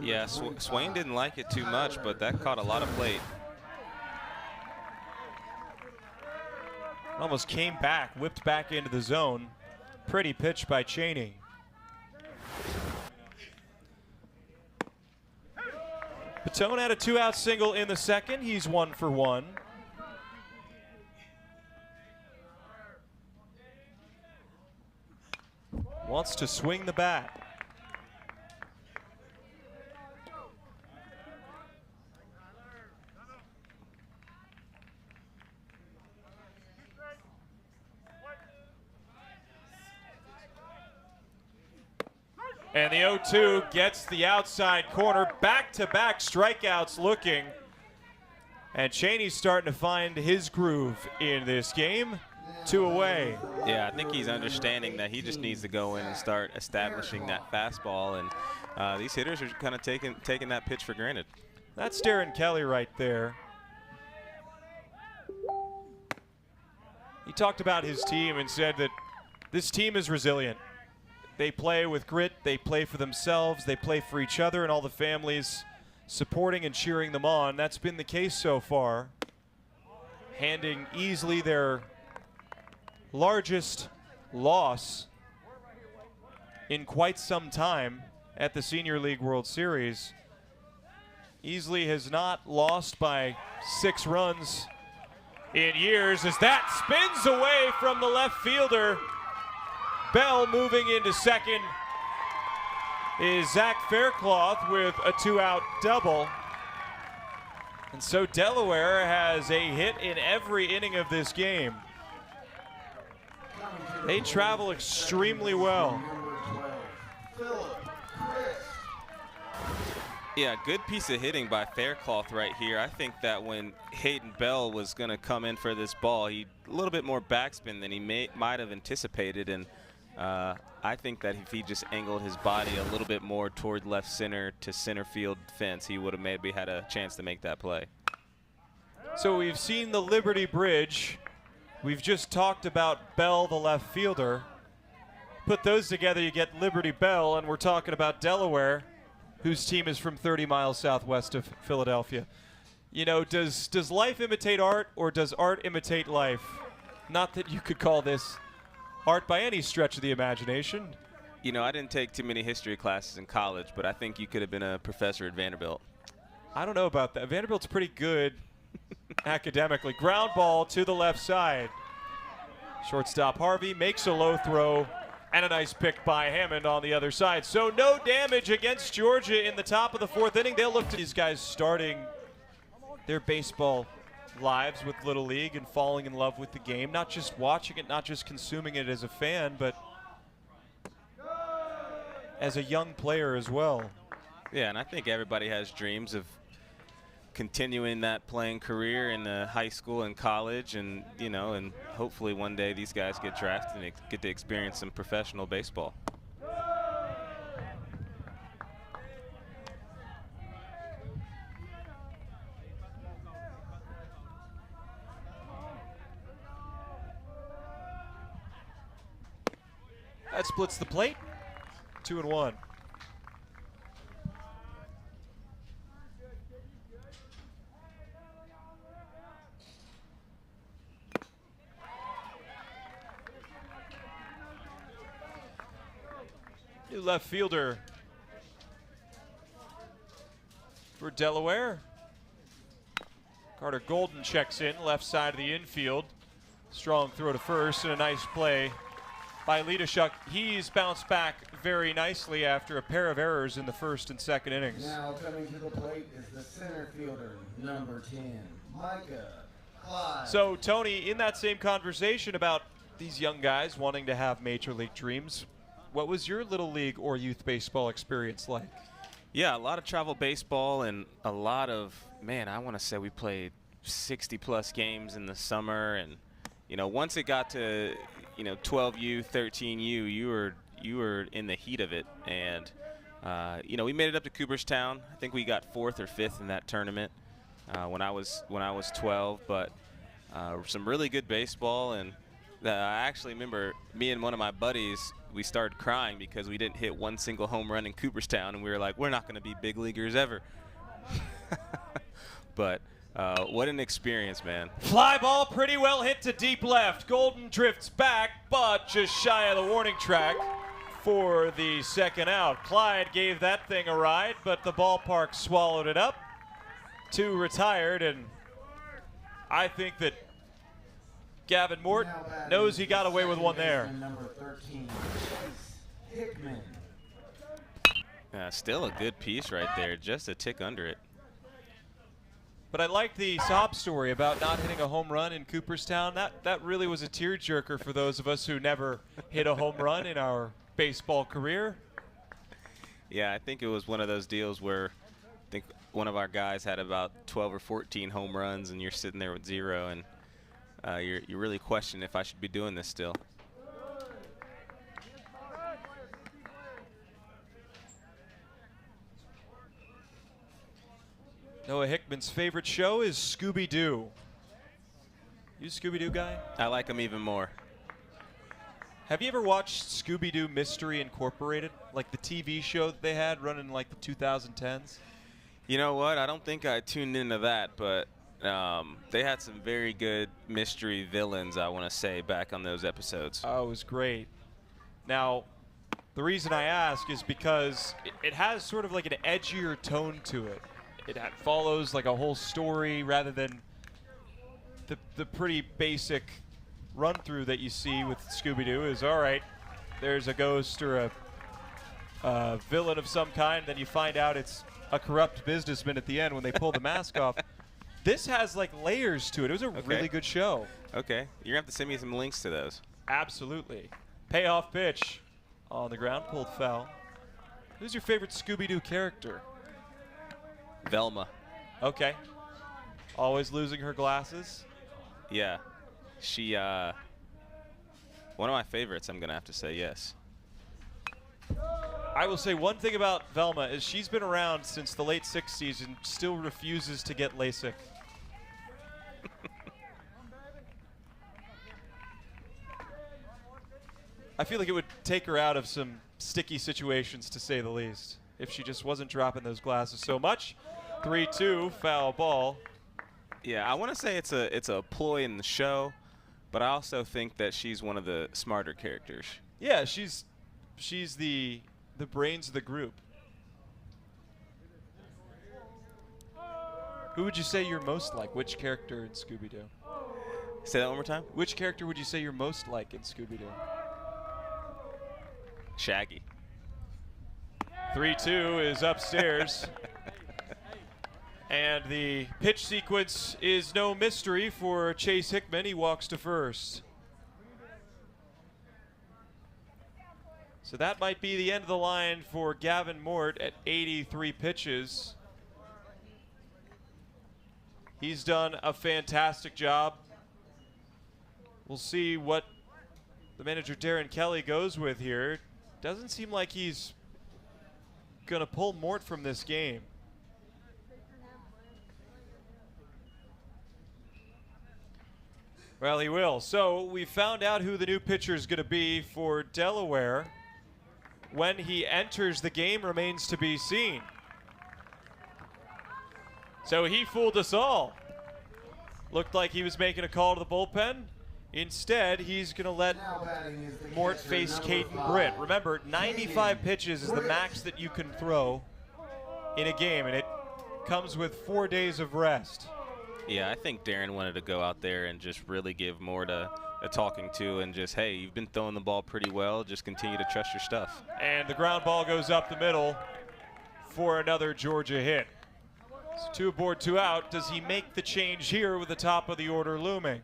Yeah, Swain didn't like it too much, but that caught a lot of plate. Almost came back, whipped back into the zone. Pretty pitch by Cheney. Patone had a 2-out single in the second. He's 1 for 1. Wants to swing the bat. And the 0-2 gets the outside corner. Back-to-back strikeouts looking. And Cheney's starting to find his groove in this game. 2 away. Yeah, I think he's understanding that he just needs to go in and start establishing that fastball. And these hitters are kind of taking that pitch for granted. That's Darren Kelly right there. He talked about his team and said that this team is resilient. They play with grit, they play for themselves, they play for each other, and all the families supporting and cheering them on. That's been the case so far. Handing easily their largest loss in quite some time at the Senior League World Series. Easily has not lost by 6 runs in years as that spins away from the left fielder. Bell moving into second is Zach Faircloth with a 2-out double. And so Delaware has a hit in every inning of this game. They travel extremely well. Yeah, good piece of hitting by Faircloth right here. I think that when Hayden Bell was going to come in for this ball, he a little bit more backspin than he might have anticipated. And I think that if he just angled his body a little bit more toward left center to center field fence, he would have maybe had a chance to make that play. So we've seen the Liberty Bridge We've just talked about Bell, the left fielder. Put those together, you get Liberty Bell, and we're talking about Delaware, whose team is from 30 miles southwest of Philadelphia. You know, does life imitate art, or does art imitate life? Not that you could call this art by any stretch of the imagination. You know, I didn't take too many history classes in college, but I think you could have been a professor at Vanderbilt. I don't know about that. Vanderbilt's pretty good academically. Ground ball to the left side. Shortstop Harvey makes a low throw, and a nice pick by Hammond on the other side. So no damage against Georgia in the top of the 4th inning. They'll look to these guys starting their baseball lives with Little League and falling in love with the game. Not just watching it, not just consuming it as a fan, but as a young player as well. Yeah, and I think everybody has dreams of continuing that playing career in high school and college, and you know, and hopefully one day these guys get drafted and get to experience some professional baseball. That splits the plate. 2-1. New left fielder for Delaware. Carter Golden checks in, left side of the infield. Strong throw to first, and a nice play by Liedeshuk. He's bounced back very nicely after a pair of errors in the 1st and 2nd innings. Now coming to the plate is the center fielder, number 10, Micah Clyde. So, Tony, in that same conversation about these young guys wanting to have major league dreams, what was your Little League or youth baseball experience like? Yeah, a lot of travel baseball and a lot of, man, I want to say we played 60-plus games in the summer. And, you know, once it got to, you know, 12U, 13U, you were in the heat of it. And, you know, we made it up to Cooperstown. I think we got 4th or 5th in that tournament when I was 12. But some really good baseball. And I actually remember me and one of my buddies, we started crying because we didn't hit one single home run in Cooperstown, and we were like, we're not going to be big leaguers ever. But what an experience, man. Fly ball pretty well hit to deep left. Golden drifts back, but just shy of the warning track for the 2nd out. Clyde gave that thing a ride, but the ballpark swallowed it up. 2 retired, and I think that Gavin Mort knows he got away with one there. Number 13, Hickman. Still a good piece right there, just a tick under it. But I like the sob story about not hitting a home run in Cooperstown. That really was a tearjerker for those of us who never hit a home run in our baseball career. Yeah, I think it was one of those deals where I think one of our guys had about 12 or 14 home runs, and you're sitting there with 0, and you really question if I should be doing this still. Noah Hickman's favorite show is Scooby-Doo. You a Scooby-Doo guy? I like him even more. Have you ever watched Scooby-Doo Mystery Incorporated? Like the TV show that they had running in like the 2010s? You know what? I don't think I tuned into that, but they had some very good mystery villains, I want to say, back on those episodes. Oh, it was great. Now, the reason I ask is because it has sort of like an edgier tone to it. It follows like a whole story rather than the pretty basic run-through that you see with Scooby-Doo is, all right, there's a ghost or a villain of some kind, then you find out it's a corrupt businessman at the end when they pull the mask off. This has like layers to it. It was a really good show. Okay. You're going to have to send me some links to those. Absolutely. Payoff pitch on the ground, pulled foul. Who's your favorite Scooby-Doo character? Velma. Okay. Always losing her glasses? Yeah. She, one of my favorites, I'm going to have to say, yes. I will say one thing about Velma is she's been around since the late 60s and still refuses to get LASIK. I feel like it would take her out of some sticky situations, to say the least, if she just wasn't dropping those glasses so much. 3-2, foul ball. Yeah, I want to say it's a ploy in the show, but I also think that she's one of the smarter characters. Yeah, she's the brains of the group. Who would you say you're most like? Which character in Scooby-Doo? Say that one more time. Which character would you say you're most like in Scooby-Doo? Shaggy. 3-2 is upstairs. And the pitch sequence is no mystery for Chase Hickman. He walks to first. So that might be the end of the line for Gavin Mort at 83 pitches. He's done a fantastic job. We'll see what the manager Darren Kelly goes with here. Doesn't seem like he's going to pull Mort from this game. Well, he will. So we found out who the new pitcher is going to be for Delaware. When he enters the game remains to be seen. So he fooled us all. Looked like he was making a call to the bullpen. Instead, he's going to let Mort face Caden Britt. Remember, 95 pitches is the max that you can throw in a game, and it comes with 4 days of rest. Yeah, I think Darren wanted to go out there and just really give Mort a talking to and just, hey, you've been throwing the ball pretty well. Just continue to trust your stuff. And the ground ball goes up the middle for another Georgia hit. So 2 aboard, 2 out. Does he make the change here with the top of the order looming?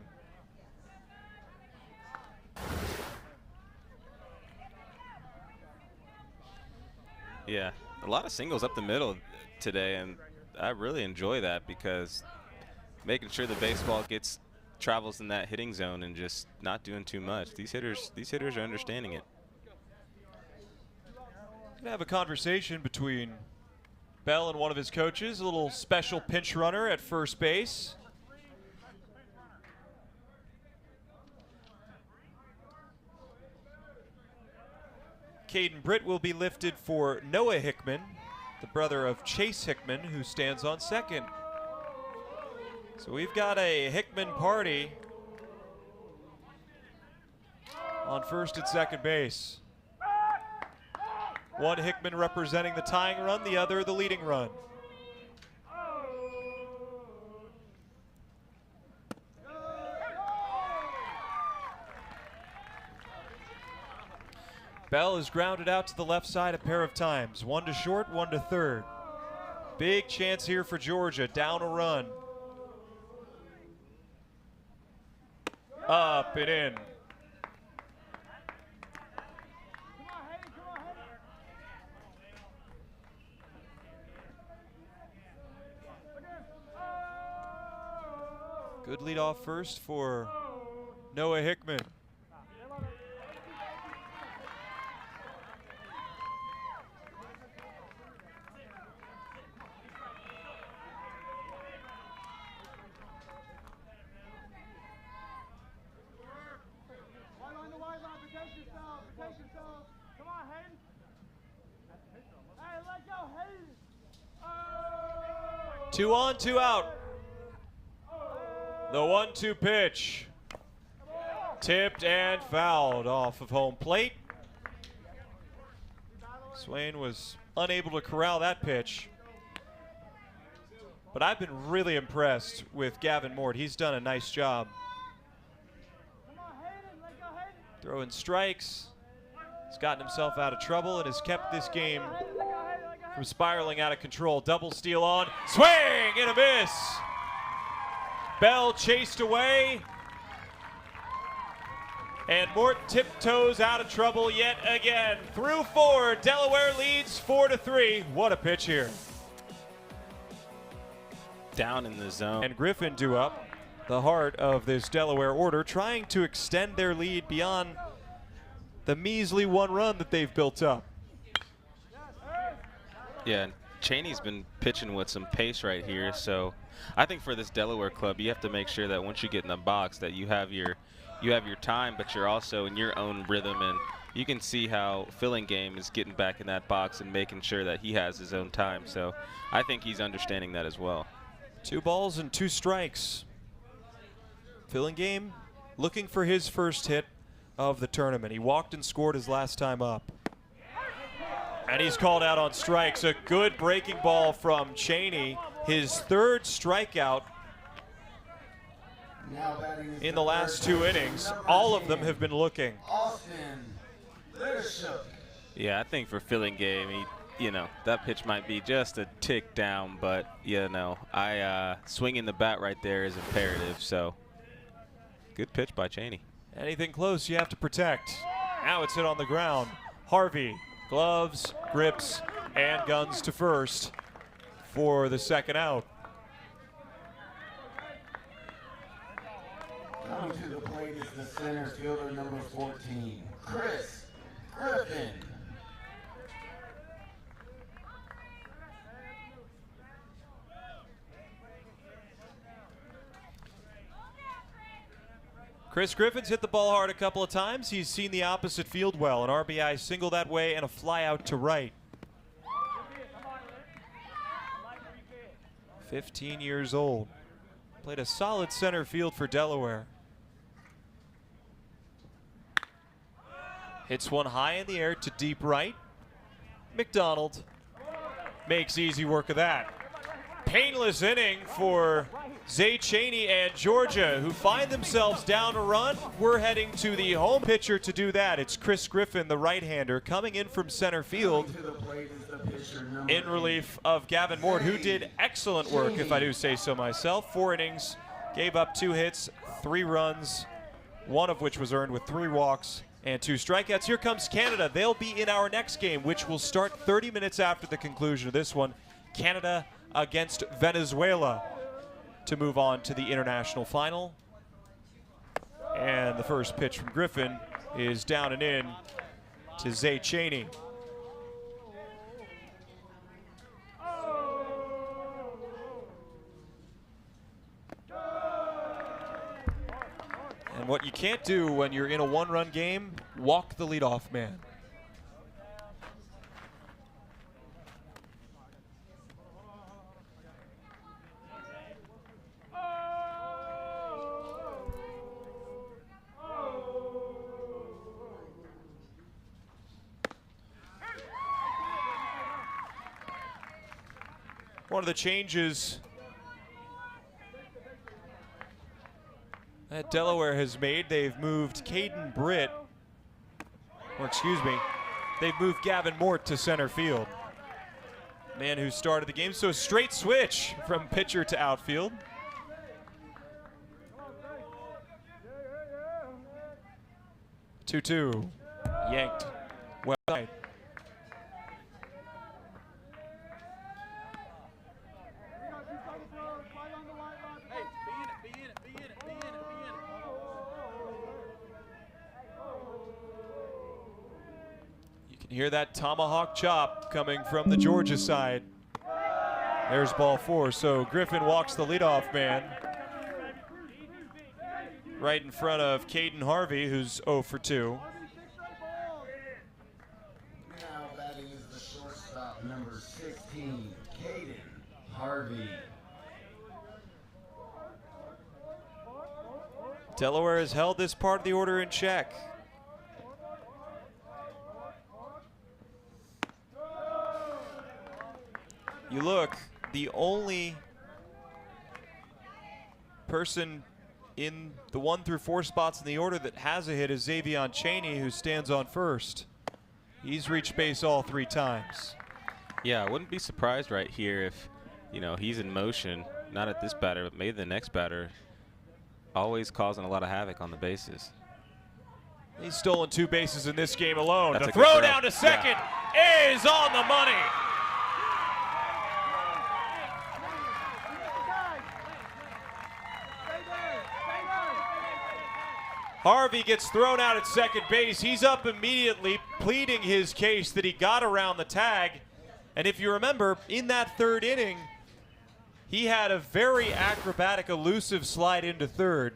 Yeah, a lot of singles up the middle today, and I really enjoy that because making sure the baseball travels in that hitting zone and just not doing too much. These hitters are understanding it. Gonna have a conversation between Bell and one of his coaches, a little special pinch runner at first base. Caden Britt will be lifted for Noah Hickman, the brother of Chase Hickman, who stands on second. So we've got a Hickman party on first and second base. One Hickman representing the tying run, the other the leading run. Bell is grounded out to the left side a pair of times. 1 to short, 1 to third. Big chance here for Georgia, down a run. Up and in. Good lead off first for Noah Hickman. Come on, Hayden. Hey, let go, Hayden. 2 on, 2 out. The 1-2 pitch. Tipped and fouled off of home plate. Swain was unable to corral that pitch. But I've been really impressed with Gavin Mort. He's done a nice job. Throwing strikes. He's gotten himself out of trouble and has kept this game from spiraling out of control. Double steal on. Swing and a miss. Bell chased away. And Mort tiptoes out of trouble yet again. Through 4, Delaware leads 4-3. What a pitch here. Down in the zone. And Griffin due up, the heart of this Delaware order, trying to extend their lead beyond the measly 1 run that they've built up. Yeah, Cheney's been pitching with some pace right here, so I think for this Delaware club, you have to make sure that once you get in the box that you have your time, but you're also in your own rhythm and you can see how Filling Game is getting back in that box and making sure that he has his own time. So I think he's understanding that as well. 2 balls and 2 strikes. Filling Game looking for his first hit of the tournament. He walked and scored his last time up. And he's called out on strikes. A good breaking ball from Cheney. His 3rd strikeout in the last 2 innings. All of them have been looking. Yeah, I think for Filling Game, that pitch might be just a tick down, but swinging the bat right there is imperative. So good pitch by Cheney. Anything close, you have to protect. Now it's hit on the ground. Harvey, gloves, grips, and guns to first for the 2nd out. Coming to the plate is the center fielder, number 14, Chris Griffin. Chris Griffin's hit the ball hard a couple of times. He's seen the opposite field well. An RBI single that way and a fly out to right. 15 years old. Played a solid center field for Delaware. Hits one high in the air to deep right. McDonald makes easy work of that. Painless inning for Zay Cheney and Georgia, who find themselves down a run. We're heading to the home pitcher to do that. It's Chris Griffin, the right-hander, coming in from center field in relief of Gavin Mort, who did excellent work, if I do say so myself. 4 innings, gave up 2 hits, 3 runs, 1 of which was earned with 3 walks and 2 strikeouts. Here comes Canada. They'll be in our next game, which will start 30 minutes after the conclusion of this one. Canada against Venezuela to move on to the international final. And the first pitch from Griffin is down and in to Zay Cheney. And what you can't do when you're in a 1-run game, walk the leadoff man. One of the changes that Delaware has made, they've moved Caden Britt, they've moved Gavin Mort to center field. Man who started the game, so a straight switch from pitcher to outfield. Two, yanked well side. Hear that tomahawk chop coming from the Georgia side. There's ball 4. So Griffin walks the leadoff man right in front of Caden Harvey, who's 0 for 2. Now batting is the shortstop, number 16, Caden Harvey. Delaware has held this part of the order in check. You look, the only person in the 1 through 4 spots in the order that has a hit is Xavion Cheney, who stands on first. He's reached base all 3 times. Yeah, I wouldn't be surprised right here if, he's in motion, not at this batter, but maybe the next batter, always causing a lot of havoc on the bases. He's stolen 2 bases in this game alone. That's the a good throw down to second is on the money. Harvey gets thrown out at second base. He's up immediately, pleading his case that he got around the tag. And if you remember, in that 3rd inning, he had a very acrobatic, elusive slide into 3rd.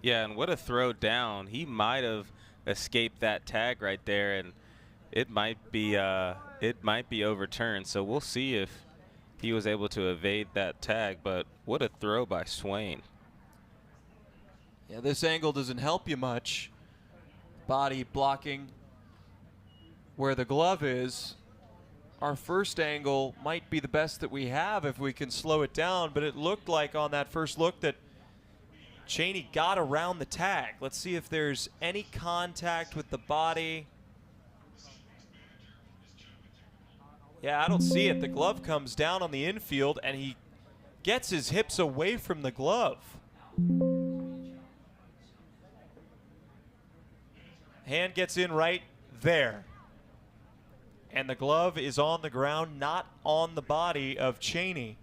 Yeah, and what a throw down. He might have escape that tag right there, and it might be overturned. So we'll see if he was able to evade that tag. But what a throw by Swain. Yeah, this angle doesn't help you much. Body blocking where the glove is. Our first angle might be the best that we have if we can slow it down, but it looked like on that first look that Chaney got around the tag. Let's see if there's any contact with the body. Yeah, I don't see it. The glove comes down on the infield, and he gets his hips away from the glove. Hand gets in right there. And the glove is on the ground, not on the body of Chaney.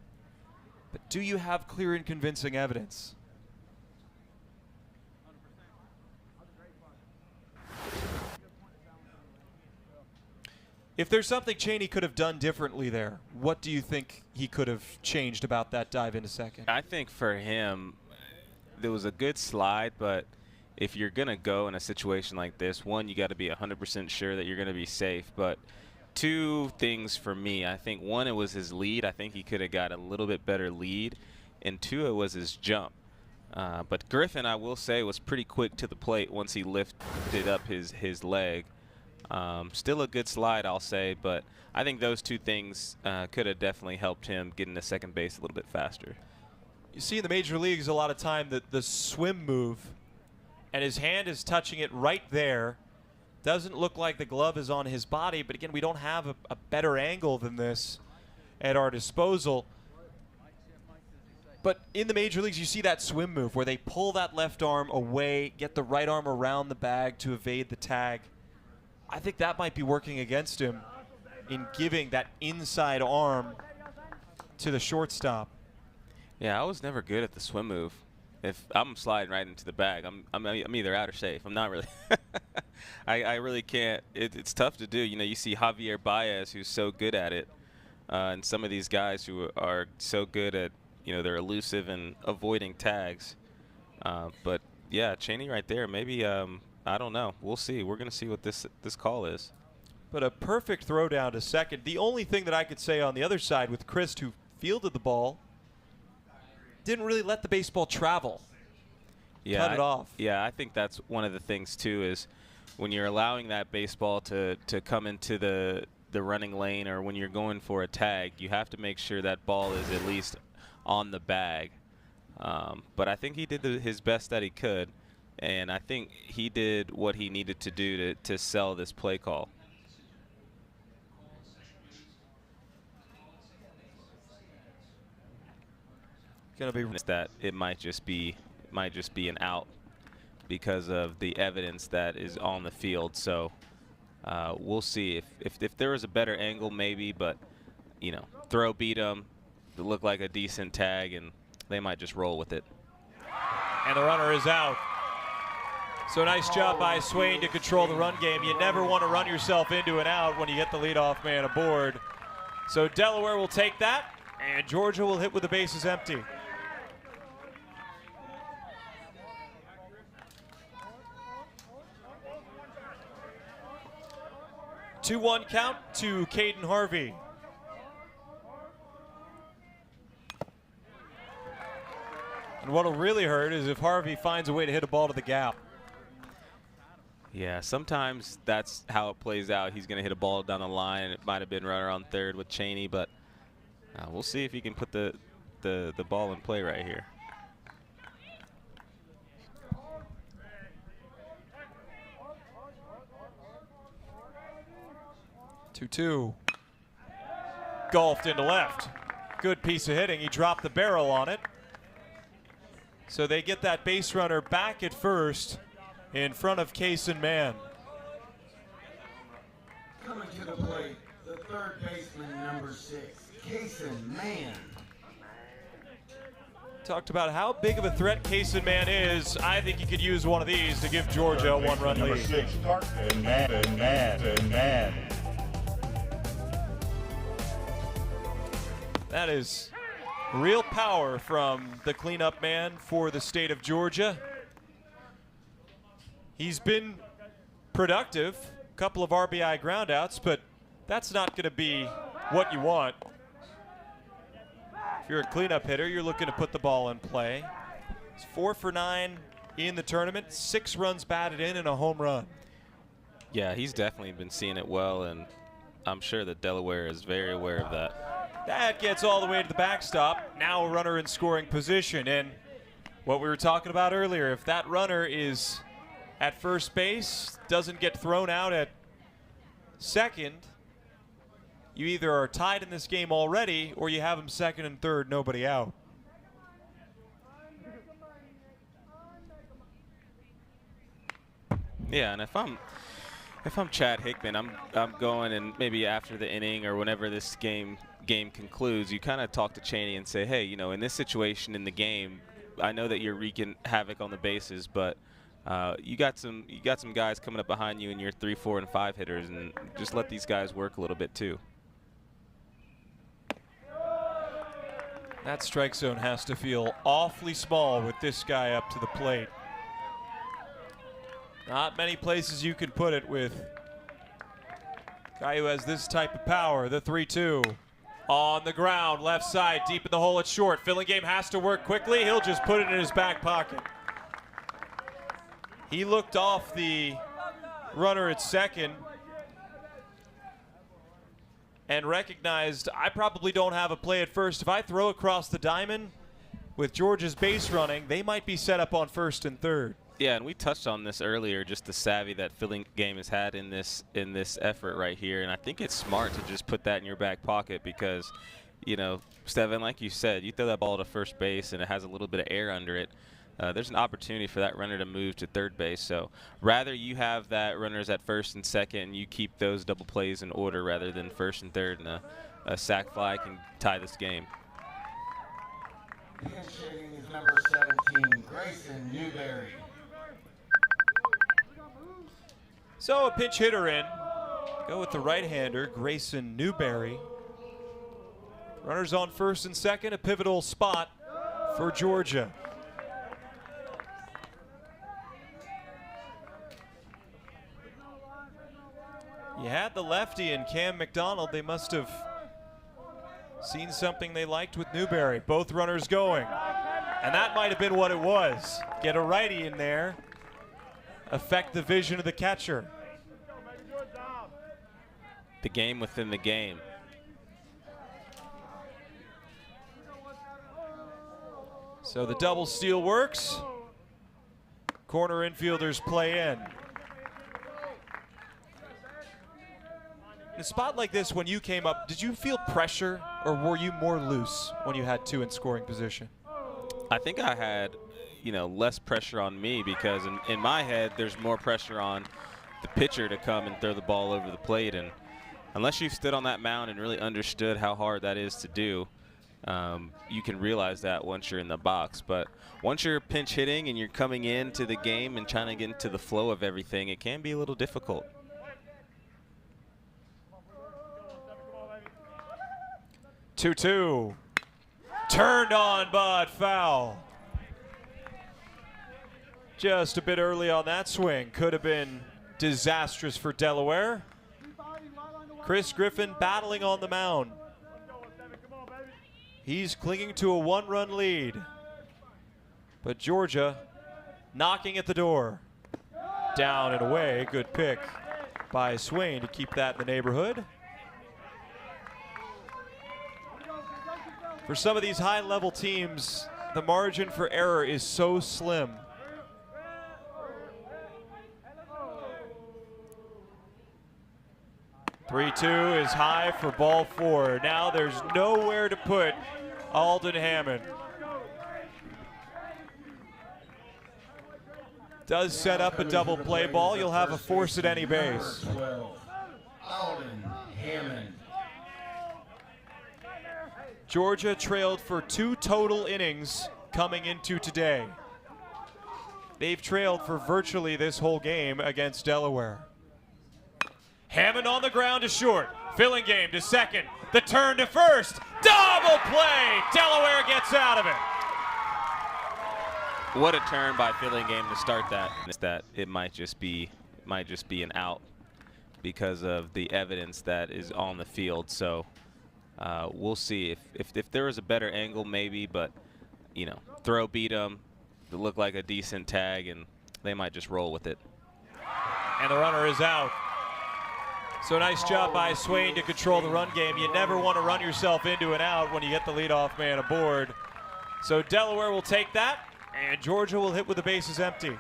But do you have clear and convincing evidence? If there's something Chaney could have done differently there, what do you think he could have changed about that dive into second? I think for him, there was a good slide, but if you're going to go in a situation like this, one, you got to be 100% sure that you're going to be safe. But two things for me. I think, one, it was his lead. I think he could have got a little bit better lead. And two, it was his jump. But Griffin, I will say, was pretty quick to the plate once he lifted up his leg. Still a good slide, I'll say, but I think those two things could have definitely helped him get into second base a little bit faster. You see in the major leagues a lot of time that the swim move, and his hand is touching it right there. Doesn't look like the glove is on his body, but again, we don't have a better angle than this at our disposal. But in the major leagues, you see that swim move where they pull that left arm away, get the right arm around the bag to evade the tag. I think that might be working against him in giving that inside arm to the shortstop. Yeah, I was never good at the swim move. If I'm sliding right into the bag, I'm either out or safe. I'm not really. I really can't. It's tough to do. You know, you see Javier Baez, who's so good at it, and some of these guys who are so good at, you know, they're elusive and avoiding tags. But yeah, Chaney right there. Maybe I don't know. We'll see. We're gonna see what this call is. But a perfect throw down to second. The only thing that I could say on the other side with Chris, who fielded the ball, didn't really let the baseball travel. Yeah, cut it off. Yeah, I think that's one of the things too, is when you're allowing that baseball to come into the running lane, or when you're going for a tag, you have to make sure that ball is at least on the bag. But I think he did his best that he could, and I think he did what he needed to do to sell this play call. Gonna be that it might just be an out because of the evidence that is on the field. So we'll see if there was a better angle, maybe, but you know, throw beat them. It looked like a decent tag, and they might just roll with it. And the runner is out. So nice job by Swain to control the run game. You never want to run yourself into an out when you get the leadoff man aboard. So Delaware will take that, and Georgia will hit with the bases empty. 2-1 count to Caden Harvey. And what'll really hurt is if Harvey finds a way to hit a ball to the gap. Yeah, sometimes that's how it plays out. He's going to hit a ball down the line. It might have been runner on third with Chaney, but we'll see if he can put the ball in play right here. Two. Golfed into left. Good piece of hitting. He dropped the barrel on it. So they get that base runner back at first in front of Kaysen Mann. Coming to the plate, the third baseman, number 6, Kaysen Mann. Talked about how big of a threat Kaysen Mann is. I think he could use one of these to give Georgia a one-run lead. Number 6, Man. That is real power from the cleanup man for the state of Georgia. He's been productive. A couple of RBI groundouts, but that's not going to be what you want. If you're a cleanup hitter, you're looking to put the ball in play. It's 4 for 9 in the tournament, 6 runs batted in and a home run. Yeah, he's definitely been seeing it well, and I'm sure that Delaware is very aware of that. That gets all the way to the backstop. Now a runner in scoring position. And what we were talking about earlier, if that runner is at first base, doesn't get thrown out at second, you either are tied in this game already or you have him second and third, nobody out. Yeah, and if I'm Chad Hickman, I'm going, and maybe after the inning or whenever this game concludes, you kind of talk to Cheney and say, hey, you know, in this situation in the game, I know that you're wreaking havoc on the bases, but you got some guys coming up behind you in your 3, 4, and 5 hitters, and just let these guys work a little bit too. That strike zone has to feel awfully small with this guy up to the plate. Not many places you can put it with a guy who has this type of power. The 3-2 on the ground, left side, deep in the hole at short. Fillingham has to work quickly. He'll just put it in his back pocket. He looked off the runner at second and recognized, I probably don't have a play at first. If I throw across the diamond with Georgia's base running, they might be set up on first and third. Yeah, and we touched on this earlier, just the savvy that Fillingham has had in this effort right here, and I think it's smart to just put that in your back pocket because, you know, Steven, like you said, you throw that ball to first base and it has a little bit of air under it. There's an opportunity for that runner to move to third base. So rather you have that runners at first and second, and you keep those double plays in order rather than first and third, and a sac fly can tie this game. Pinch hitting is number 17, Grayson Newberry. So a pinch hitter in. Go with the right-hander, Grayson Newberry. Runners on first and second, a pivotal spot for Georgia. You had the lefty in Cam McDonald. They must have seen something they liked with Newberry. Both runners going. And that might have been what it was. Get a righty in there. Affect the vision of the catcher. The game within the game. So the double steal works. Corner infielders play in. In a spot like this, when you came up, did you feel pressure or were you more loose when you had 2 in scoring position? I think I had, you know, less pressure on me because in my head there's more pressure on the pitcher to come and throw the ball over the plate, and unless you've stood on that mound and really understood how hard that is to do, you can realize that once you're in the box. But once you're pinch hitting and you're coming into the game and trying to get into the flow of everything, it can be a little difficult. 2-2. Turned on, but foul. Just a bit early on that swing. Could have been disastrous for Delaware. Chris Griffin battling on the mound. He's clinging to a 1-run lead. But Georgia knocking at the door. Down and away. Good pick by Swain to keep that in the neighborhood. For some of these high-level teams, the margin for error is so slim. Three-two is high for ball 4. Now there's nowhere to put Alden Hammond. Does set up a double play ball. You'll have a force at any base. 12, Alden Hammond. Georgia trailed for 2 total innings coming into today. They've trailed for virtually this whole game against Delaware. Hammond on the ground to short. Fillingham to second. The turn to first. Double play. Delaware gets out of it. What a turn by Fillingham to start that. It might just be might just be an out because of the evidence that is on the field. So we'll see if there was a better angle, maybe, but you know, throw beat them. It looked like a decent tag, and they might just roll with it. And the runner is out. So nice job by Swain to control the run game. You never want to run yourself into an out when you get the leadoff man aboard. So Delaware will take that, and Georgia will hit with the bases empty.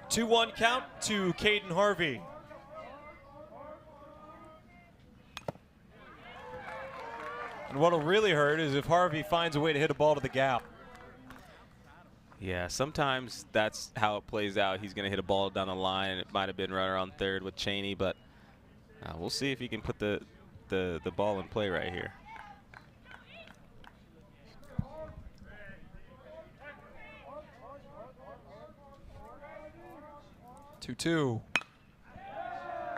Two-one count to Caden Harvey. And what'll really hurt is if Harvey finds a way to hit a ball to the gap. Yeah, sometimes that's how it plays out. He's going to hit a ball down the line, and it might have been runner on third with Cheney, but we'll see if he can put the ball in play right here. Two-two.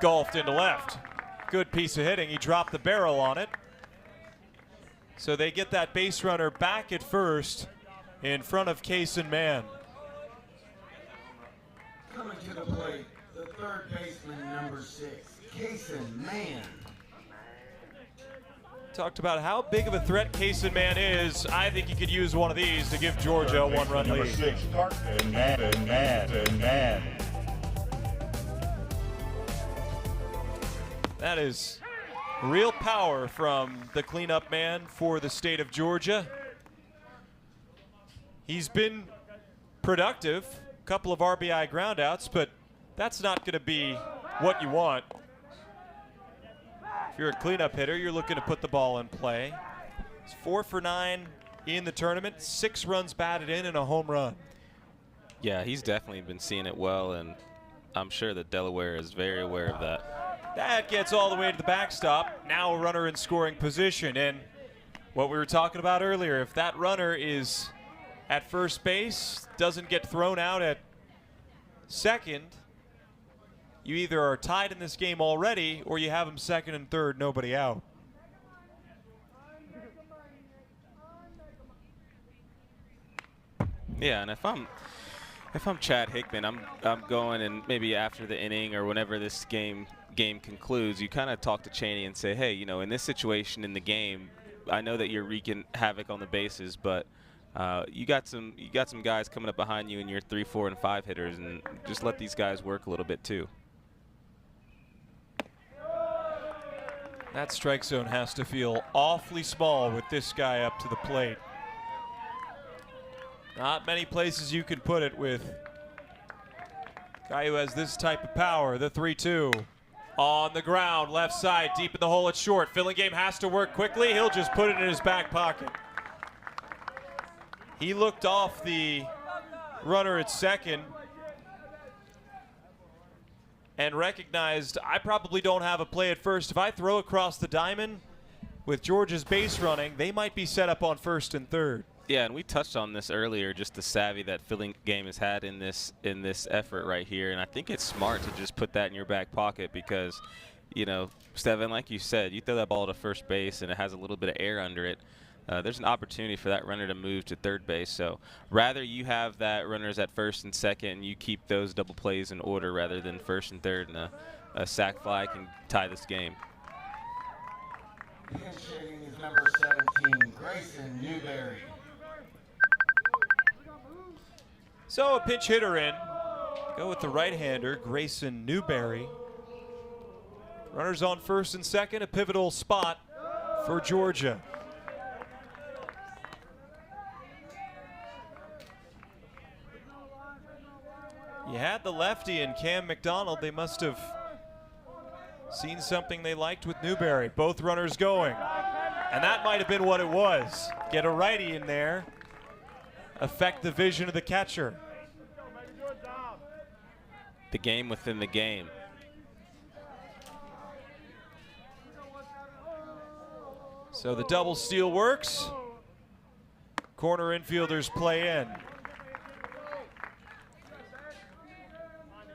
Golfed into left. Good piece of hitting. He dropped the barrel on it. So they get that base runner back at first in front of Kaysen Mann. Coming to the plate, the third baseman, number 6, Kaysen Mann. Talked about how big of a threat Kaysen Mann is. I think he could use one of these to give Georgia a one-run lead. Number 6, Mann. That is real power from the cleanup man for the state of Georgia. He's been productive, a couple of RBI groundouts, but that's not going to be what you want. If you're a cleanup hitter, you're looking to put the ball in play. He's 4 for 9 in the tournament, 6 runs batted in and a home run. Yeah, he's definitely been seeing it well, and I'm sure that Delaware is very aware of that. That gets all the way to the backstop. Now a runner in scoring position. And what we were talking about earlier, if that runner is at first base, doesn't get thrown out at second, you either are tied in this game already or you have him second and third, nobody out. Yeah, and if I'm Chad Hickman, I'm going, and maybe after the inning or whenever this game concludes, you kind of talk to Cheney and say, hey, you know, in this situation in the game, I know that you're wreaking havoc on the bases, but you got some guys coming up behind you in your 3, 4, and 5 hitters, and just let these guys work a little bit too. That strike zone has to feel awfully small with this guy up to the plate. Not many places you can put it with a guy who has this type of power. The 3-2 on the ground, left side, deep in the hole at short. Fillingham has to work quickly. He'll just put it in his back pocket. He looked off the runner at second and recognized, I probably don't have a play at first. If I throw across the diamond with Georgia's base running, they might be set up on first and third. Yeah, and we touched on this earlier, just the savvy that Fillingham has had in this effort right here, and I think it's smart to just put that in your back pocket because, you know, Steven, like you said, you throw that ball to first base and it has a little bit of air under it. There's an opportunity for that runner to move to third base. So rather you have that runners at first and second, and you keep those double plays in order rather than first and third, and a sac fly can tie this game. Pinch hitting is number 17, Grayson Newberry. So a pinch hitter in. Go with the right-hander, Grayson Newberry. Runners on first and second, a pivotal spot for Georgia. You had the lefty in Cam McDonald. They must have seen something they liked with Newberry. Both runners going. And that might have been what it was. Get a righty in there. Affect the vision of the catcher. The game within the game. So the double steal works. Corner infielders play in.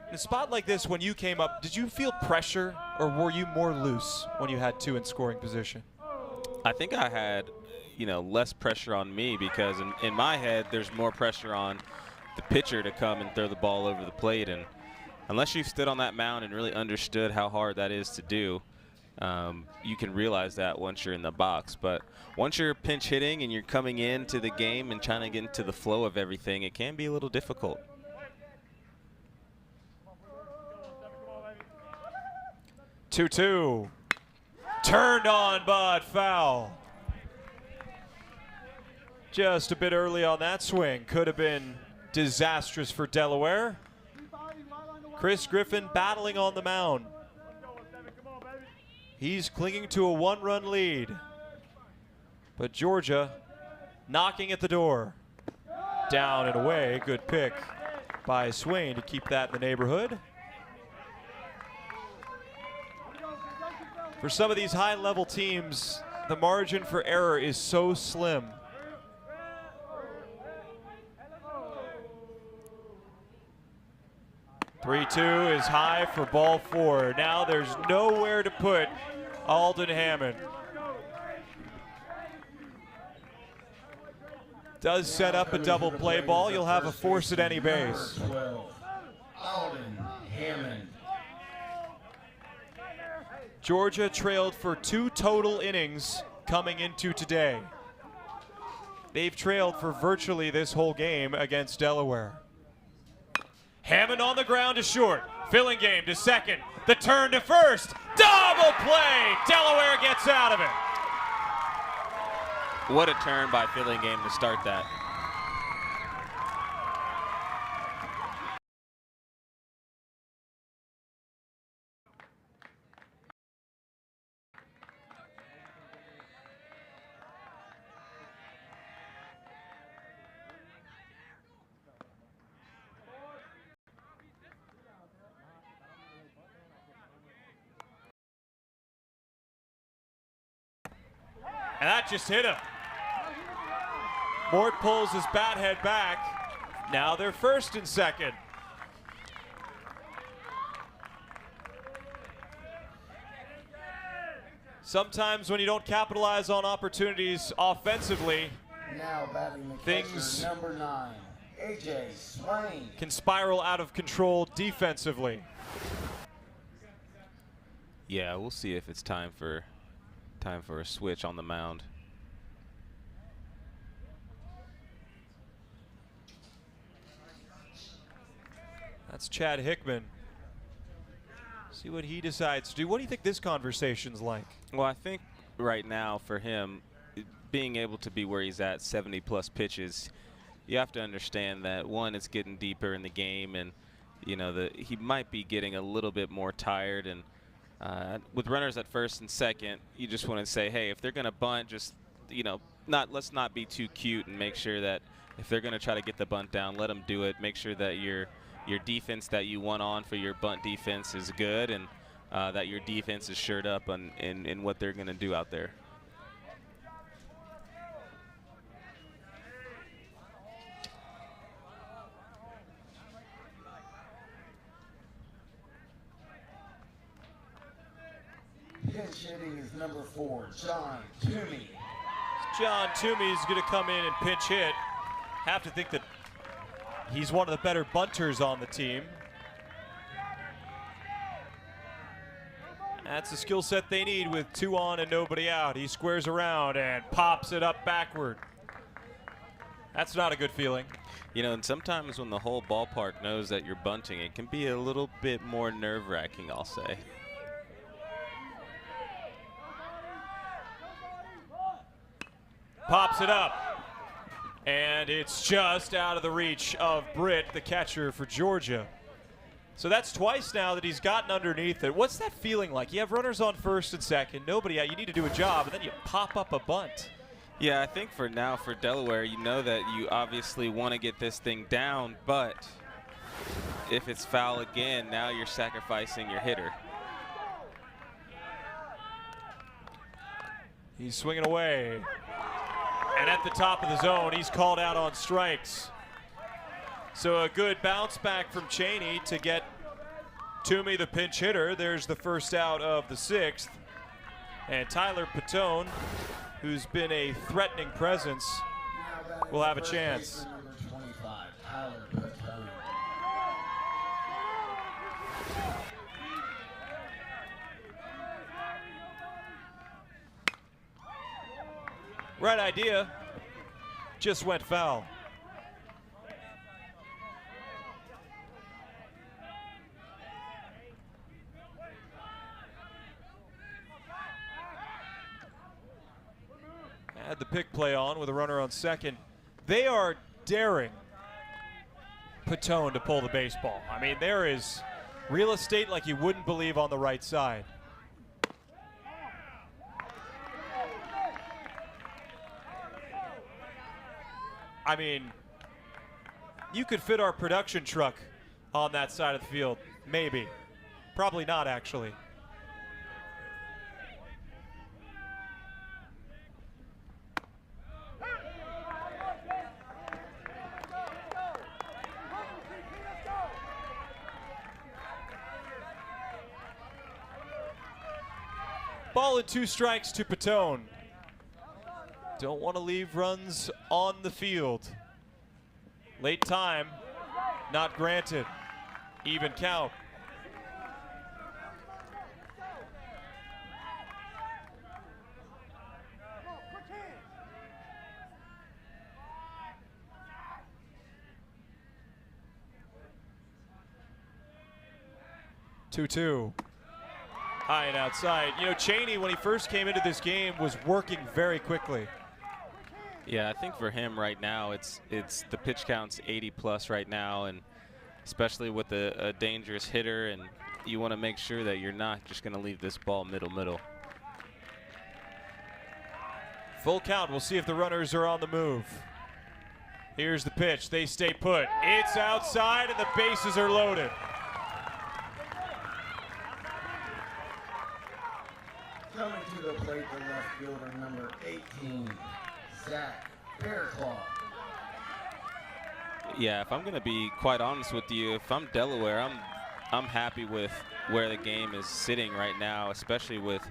In a spot like this, when you came up, did you feel pressure or were you more loose when you had 2 in scoring position? I think I had, less pressure on me, because in my head there's more pressure on the pitcher to come and throw the ball over the plate. And unless you've stood on that mound and really understood how hard that is to do, you can realize that once you're in the box. But once you're pinch hitting and you're coming into the game and trying to get into the flow of everything, it can be a little difficult. 2-2. Turned on, but foul. Just a bit early on that swing. Could have been disastrous for Delaware. Chris Griffin battling on the mound. He's clinging to a 1-run lead. But Georgia knocking at the door. Down and away. Good pick by Swain to keep that in the neighborhood. For some of these high-level teams, the margin for error is so slim. (3-2) is high for ball 4. Now there's nowhere to put Alden Hammond. Does set up a double play ball. You'll have a force at any base. 12, Alden Hammond. Georgia trailed for 2 total innings coming into today. They've trailed for virtually this whole game against Delaware. Hammond on the ground to short. Filling game to second. The turn to first. Double play. Delaware gets out of it. What a turn by Filling game to start that. And that just hit him. Mort pulls his bat head back. Now they're first and second. Sometimes when you don't capitalize on opportunities offensively, Now batting the Things- catcher, number 9, AJ Swain. can spiral out of control defensively. Yeah, we'll see if it's time for a switch on the mound. That's Chad Hickman. See what he decides to do. What do you think this conversation's like? Well, I think right now for him, being able to be where he's at, 70-plus pitches, you have to understand that, one, it's getting deeper in the game, and he might be getting a little bit more tired. And with runners at first and second, you just want to say, hey, if they're going to bunt, just let's not be too cute, and make sure that if they're going to try to get the bunt down, let them do it. Make sure that your defense that you went on for your bunt defense is good, and that your defense is shored up in what they're going to do out there. Pinch hitting is number 4, John Toomey. John Toomey's going to come in and pinch hit. Have to think that he's one of the better bunters on the team. That's the skill set they need with 2 on and nobody out. He squares around and pops it up backward. That's not a good feeling. And sometimes when the whole ballpark knows that you're bunting, it can be a little bit more nerve-wracking, I'll say. Pops it up. And it's just out of the reach of Britt, the catcher for Georgia. So that's twice now that he's gotten underneath it. What's that feeling like? You have runners on first and second, nobody out. You need to do a job, and then you pop up a bunt. Yeah, I think for now, for Delaware, you know that you obviously want to get this thing down, but if it's foul again, now you're sacrificing your hitter. He's swinging away. And at the top of the zone, he's called out on strikes. So a good bounce back from Cheney to get Toomey, the pinch hitter. There's the first out of the 6th. And Tyler Patone who's been a threatening presence, will have a chance. Number 25, Tyler Patone. Right idea, just went foul. Had the pick play on with a runner on second. They are daring Patone to pull the baseball. I mean, there is real estate like you wouldn't believe on the right side. I mean, you could fit our production truck on that side of the field. Maybe. Probably not, actually. Ball and 2 strikes to Patone. Don't want to leave runs on the field. Late time, not granted. Even count. Two. High and outside. You know, Cheney, when he first came into this game, was working very quickly. Yeah, I think for him right now, it's the pitch count's 80 plus right now, and especially with a dangerous hitter, and you want to make sure that you're not just going to leave this ball middle. Full count. We'll see if the runners are on the move. Here's the pitch. They stay put. It's outside, and the bases are loaded. Coming to the plate, the left fielder, number 18, Zach Faircloth. Yeah, if I'm going to be quite honest with you, if I'm Delaware, I'm happy with where the game is sitting right now, especially with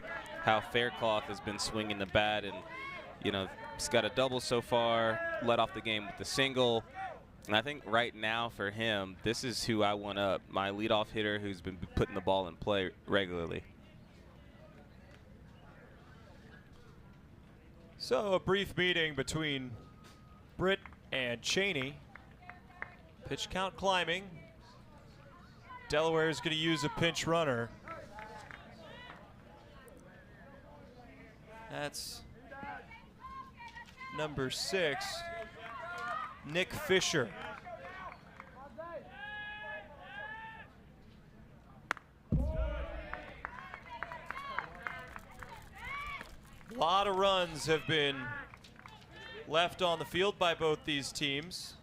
how Faircloth has been swinging the bat, and you know, he's got a double so far, led off the game with the single. And I think right now for him, this is who I want up, my leadoff hitter who's been putting the ball in play regularly. So a brief meeting between Britt and Cheney. Pitch count climbing. Delaware is going to use a pinch runner. That's number 6, Nick Fisher. A lot of runs have been left on the field by both these teams.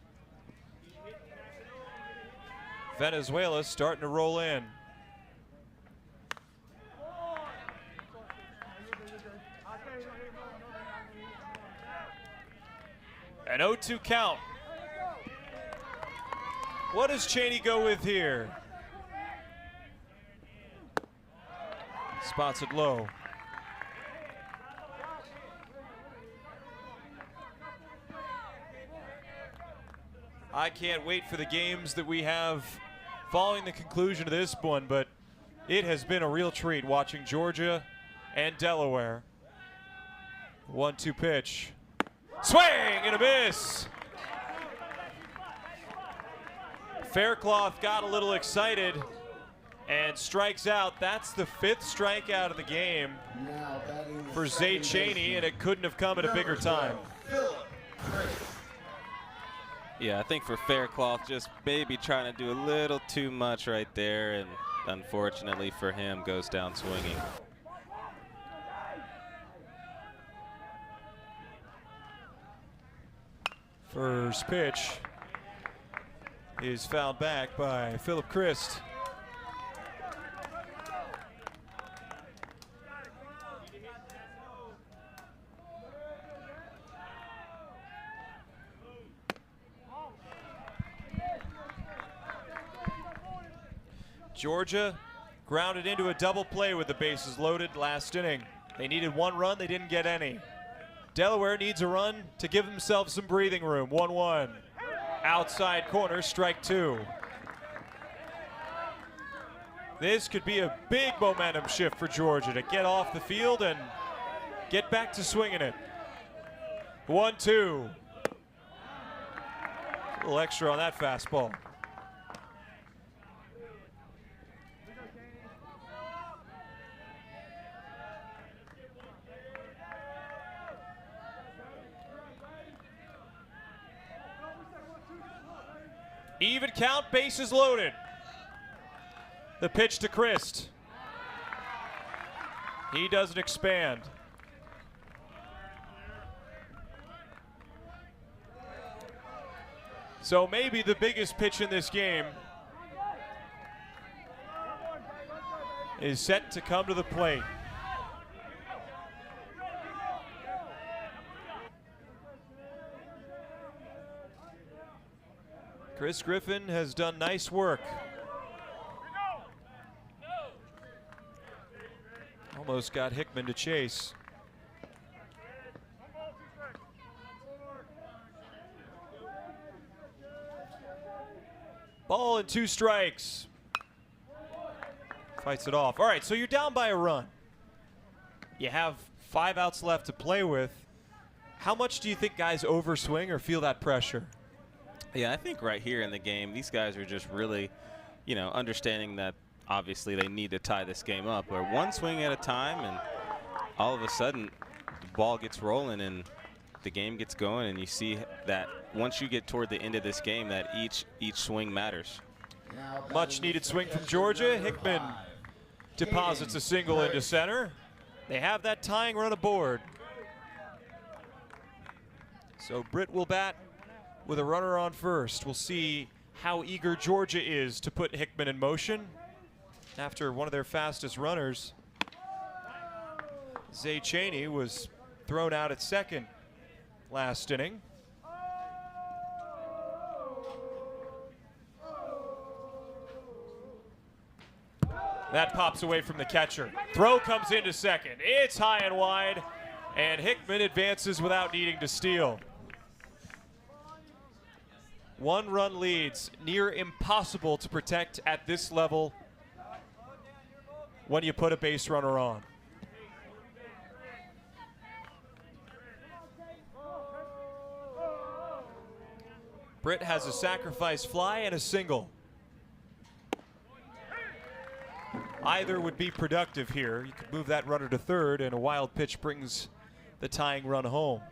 Venezuela starting to roll in. An 0-2 count. What does Cheney go with here? Spots it low. I can't wait for the games that we have following the conclusion of this one, but it has been a real treat watching Georgia and Delaware. 1-2 pitch. Swing and a miss. Faircloth got a little excited and strikes out. That's the 5th strikeout of the game Now batting the for Zay second Cheney, baseman, and it couldn't have come at a bigger number time. 12, Philip Chris. Yeah, I think for Faircloth, just maybe trying to do a little too much right there, and unfortunately for him, goes down swinging. First pitch is fouled back by Philip Christ. Georgia grounded into a double play with the bases loaded last inning. They needed 1 run, they didn't get any. Delaware needs a run to give themselves some breathing room. 1-1. Outside corner, strike 2. This could be a big momentum shift for Georgia to get off the field and get back to swinging it. 1-2. A little extra on that fastball. Even count, bases loaded. The pitch to Christ. He doesn't expand. So maybe the biggest pitch in this game is set to come to the plate. Chris Griffin has done nice work. Almost got Hickman to chase. Ball and 2 strikes. Fights it off. All right, so you're down by a run. You have 5 outs left to play with. How much do you think guys overswing or feel that pressure? Yeah, I think right here in the game, these guys are just really, understanding that obviously they need to tie this game up. Or one swing at a time, and all of a sudden the ball gets rolling and the game gets going, and you see that once you get toward the end of this game that each swing matters. Much needed swing from Georgia. Hickman deposits a single into center. They have that tying run aboard. So Britt will bat with a runner on first. We'll see how eager Georgia is to put Hickman in motion after one of their fastest runners. Zay Cheney was thrown out at second last inning. That pops away from the catcher. Throw comes into second. It's high and wide, and Hickman advances without needing to steal. 1-run leads, near impossible to protect at this level when you put a base runner on. Britt has a sacrifice fly and a single. Either would be productive here. You could move that runner to third, and a wild pitch brings the tying run home.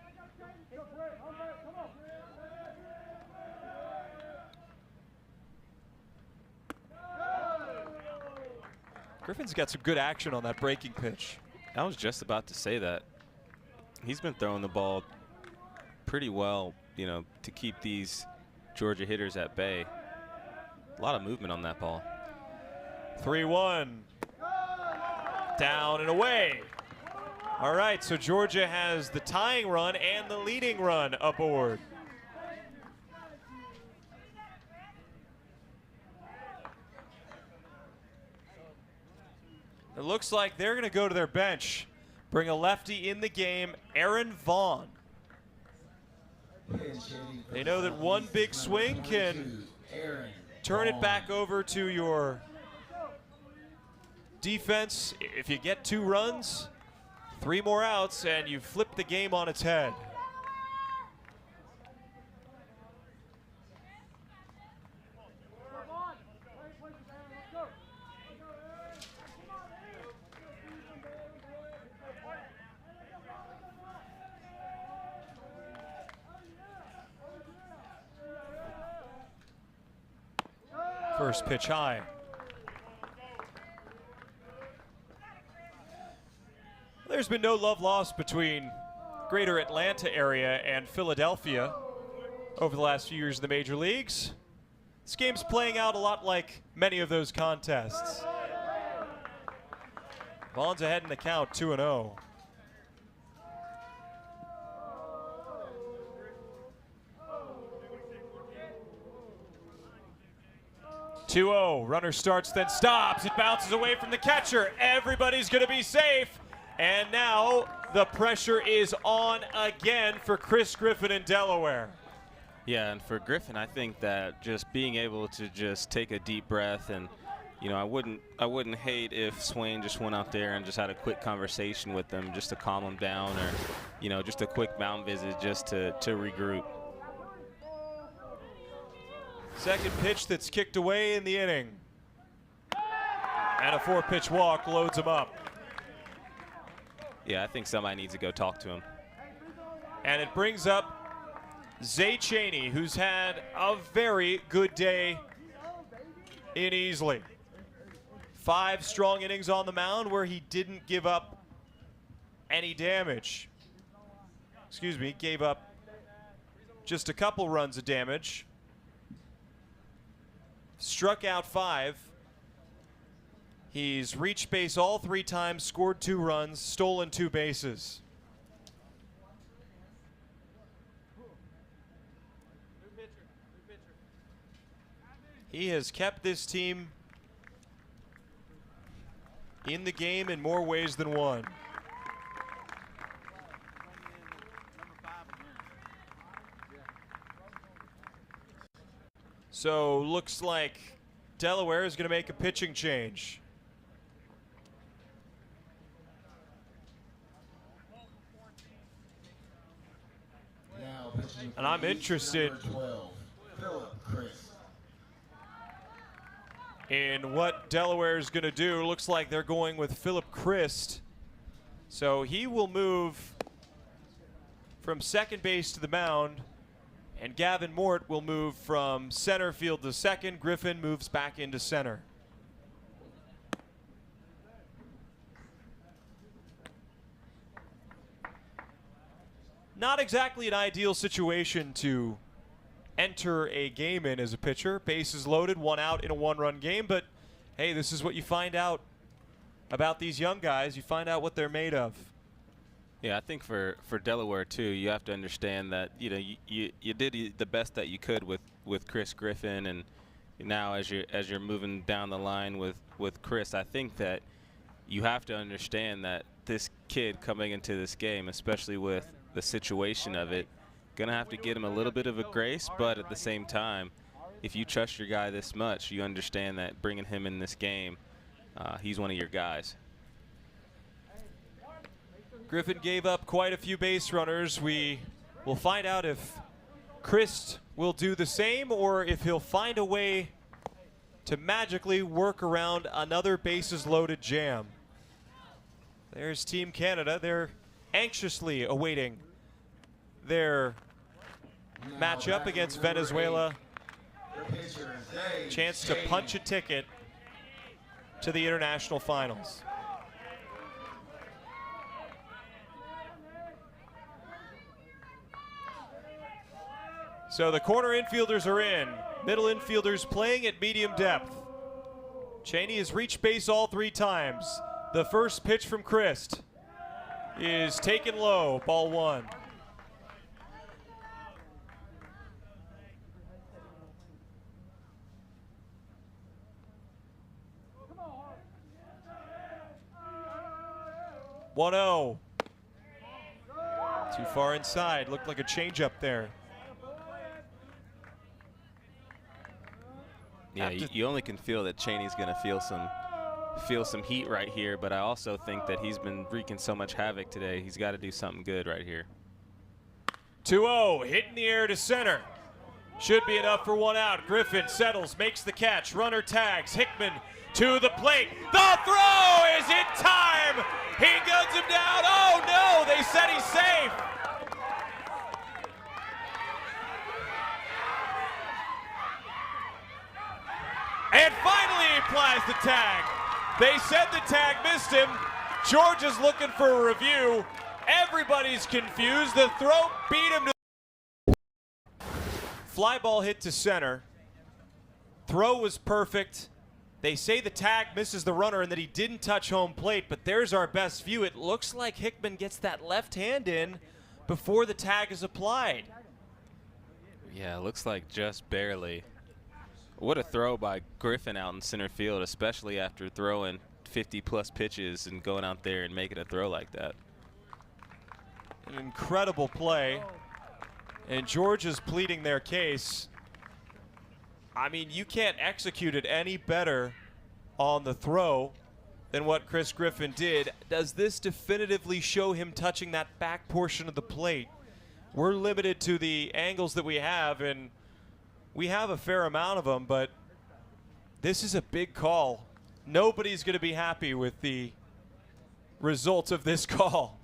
Griffin's got some good action on that breaking pitch. I was just about to say that. He's been throwing the ball pretty well, to keep these Georgia hitters at bay. A lot of movement on that ball. 3-1. Down and away. All right, so Georgia has the tying run and the leading run aboard. It looks like they're going to go to their bench. Bring a lefty in the game, Aaron Vaughn. They know that one big swing can turn it back over to your defense. If you get 2 runs, 3 more outs, and you flip the game on its head. First pitch high. There's been no love lost between greater Atlanta area and Philadelphia over the last few years in the major leagues. This game's playing out a lot like many of those contests. Vaughn's ahead in the count, 2-0. Runner starts, then stops. It bounces away from the catcher. Everybody's going to be safe. And now the pressure is on again for Chris Griffin in Delaware. Yeah, and for Griffin, I think that just being able to just take a deep breath, and you know, I wouldn't hate if Swain just went out there and just had a quick conversation with them just to calm them down, or you know, just a quick mound visit just to regroup. Second pitch that's kicked away in the inning. And a 4-pitch walk loads him up. Yeah, I think somebody needs to go talk to him. And it brings up Zay Cheney, who's had a very good day in Easley. 5 strong innings on the mound where he didn't give up any damage. Excuse me, gave up just a couple runs of damage. Struck out 5. He's reached base all 3 times, scored 2 runs, stolen 2 bases. He has kept this team in the game in more ways than one. So looks like Delaware is going to make a pitching change. Now pitching And I'm interested number 12, Philip Chris. in what Delaware is going to do. Looks like they're going with Philip Christ. So he will move from second base to the mound, and Gavin Mort will move from center field to second. Griffin moves back into center. Not exactly an ideal situation to enter a game in as a pitcher. Bases loaded, 1 out in a 1-run game, but hey, this is what you find out about these young guys. You find out what they're made of. Yeah, I think for Delaware too, you have to understand that you know you did the best that you could with Chris Griffin, and now as you're moving down the line with Chris, I think that you have to understand that this kid coming into this game, especially with the situation of it, gonna have to get him a little bit of a grace, but at the same time, if you trust your guy this much, you understand that bringing him in this game, he's one of your guys. Griffin gave up quite a few base runners. We will find out if Christ will do the same or if he'll find a way to magically work around another bases loaded jam. There's Team Canada. They're anxiously awaiting their matchup against Venezuela. The pitcher, Zay Chance to Cheney. punch a ticket to the international finals. So the corner infielders are in. Middle infielders playing at medium depth. Cheney has reached base all 3 times. The first pitch from Christ is taken low, ball 1. One 0. Too far inside. Looked like a changeup there. Yeah, you only can feel that Cheney's going to feel some heat right here, but I also think that he's been wreaking so much havoc today. He's got to do something good right here. 2-0, hit in the air to center. Should be enough for 1 out. Griffin settles, makes the catch. Runner tags. Hickman to the plate. The throw is in time. He guns him down. Oh no, they said he's safe. And finally he applies the tag. They said the tag missed him. George is looking for a review. Everybody's confused. The throw beat him to fly ball hit to center. Throw was perfect. They say the tag misses the runner and that he didn't touch home plate, but there's our best view. It looks like Hickman gets that left hand in before the tag is applied. Yeah, it looks like just barely. What a throw by Griffin out in center field, especially after throwing 50+ pitches and going out there and making a throw like that. An incredible play. And Georgia's pleading their case. I mean, you can't execute it any better on the throw than what Chris Griffin did. Does this definitively show him touching that back portion of the plate? We're limited to the angles that we have, and we have a fair amount of them, but this is a big call. Nobody's going to be happy with the results of this call.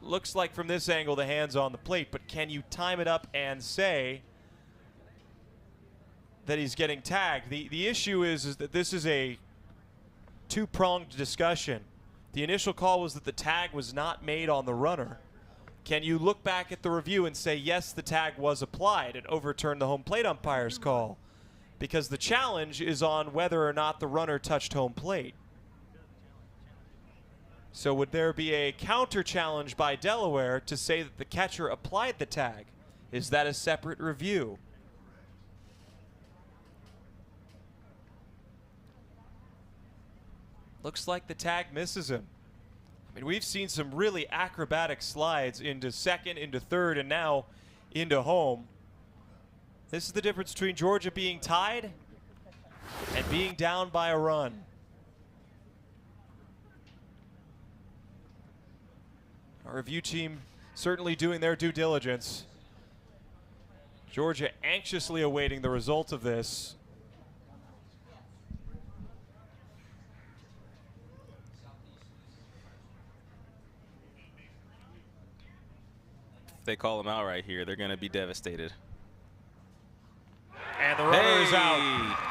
Looks like from this angle the hand's on the plate, but can you time it up and say that he's getting tagged? The issue is that this is a two-pronged discussion. The initial call was that the tag was not made on the runner. Can you look back at the review and say, yes, the tag was applied, and overturn the home plate umpire's call? Because the challenge is on whether or not the runner touched home plate. So would there be a counter challenge by Delaware to say that the catcher applied the tag? Is that a separate review? Looks like the tag misses him. I mean, we've seen some really acrobatic slides into second, into third, and now into home. This is the difference between Georgia being tied and being down by a run. Our review team certainly doing their due diligence. Georgia anxiously awaiting the result of this. If they call him out right here, they're going to be devastated. And the runner is out.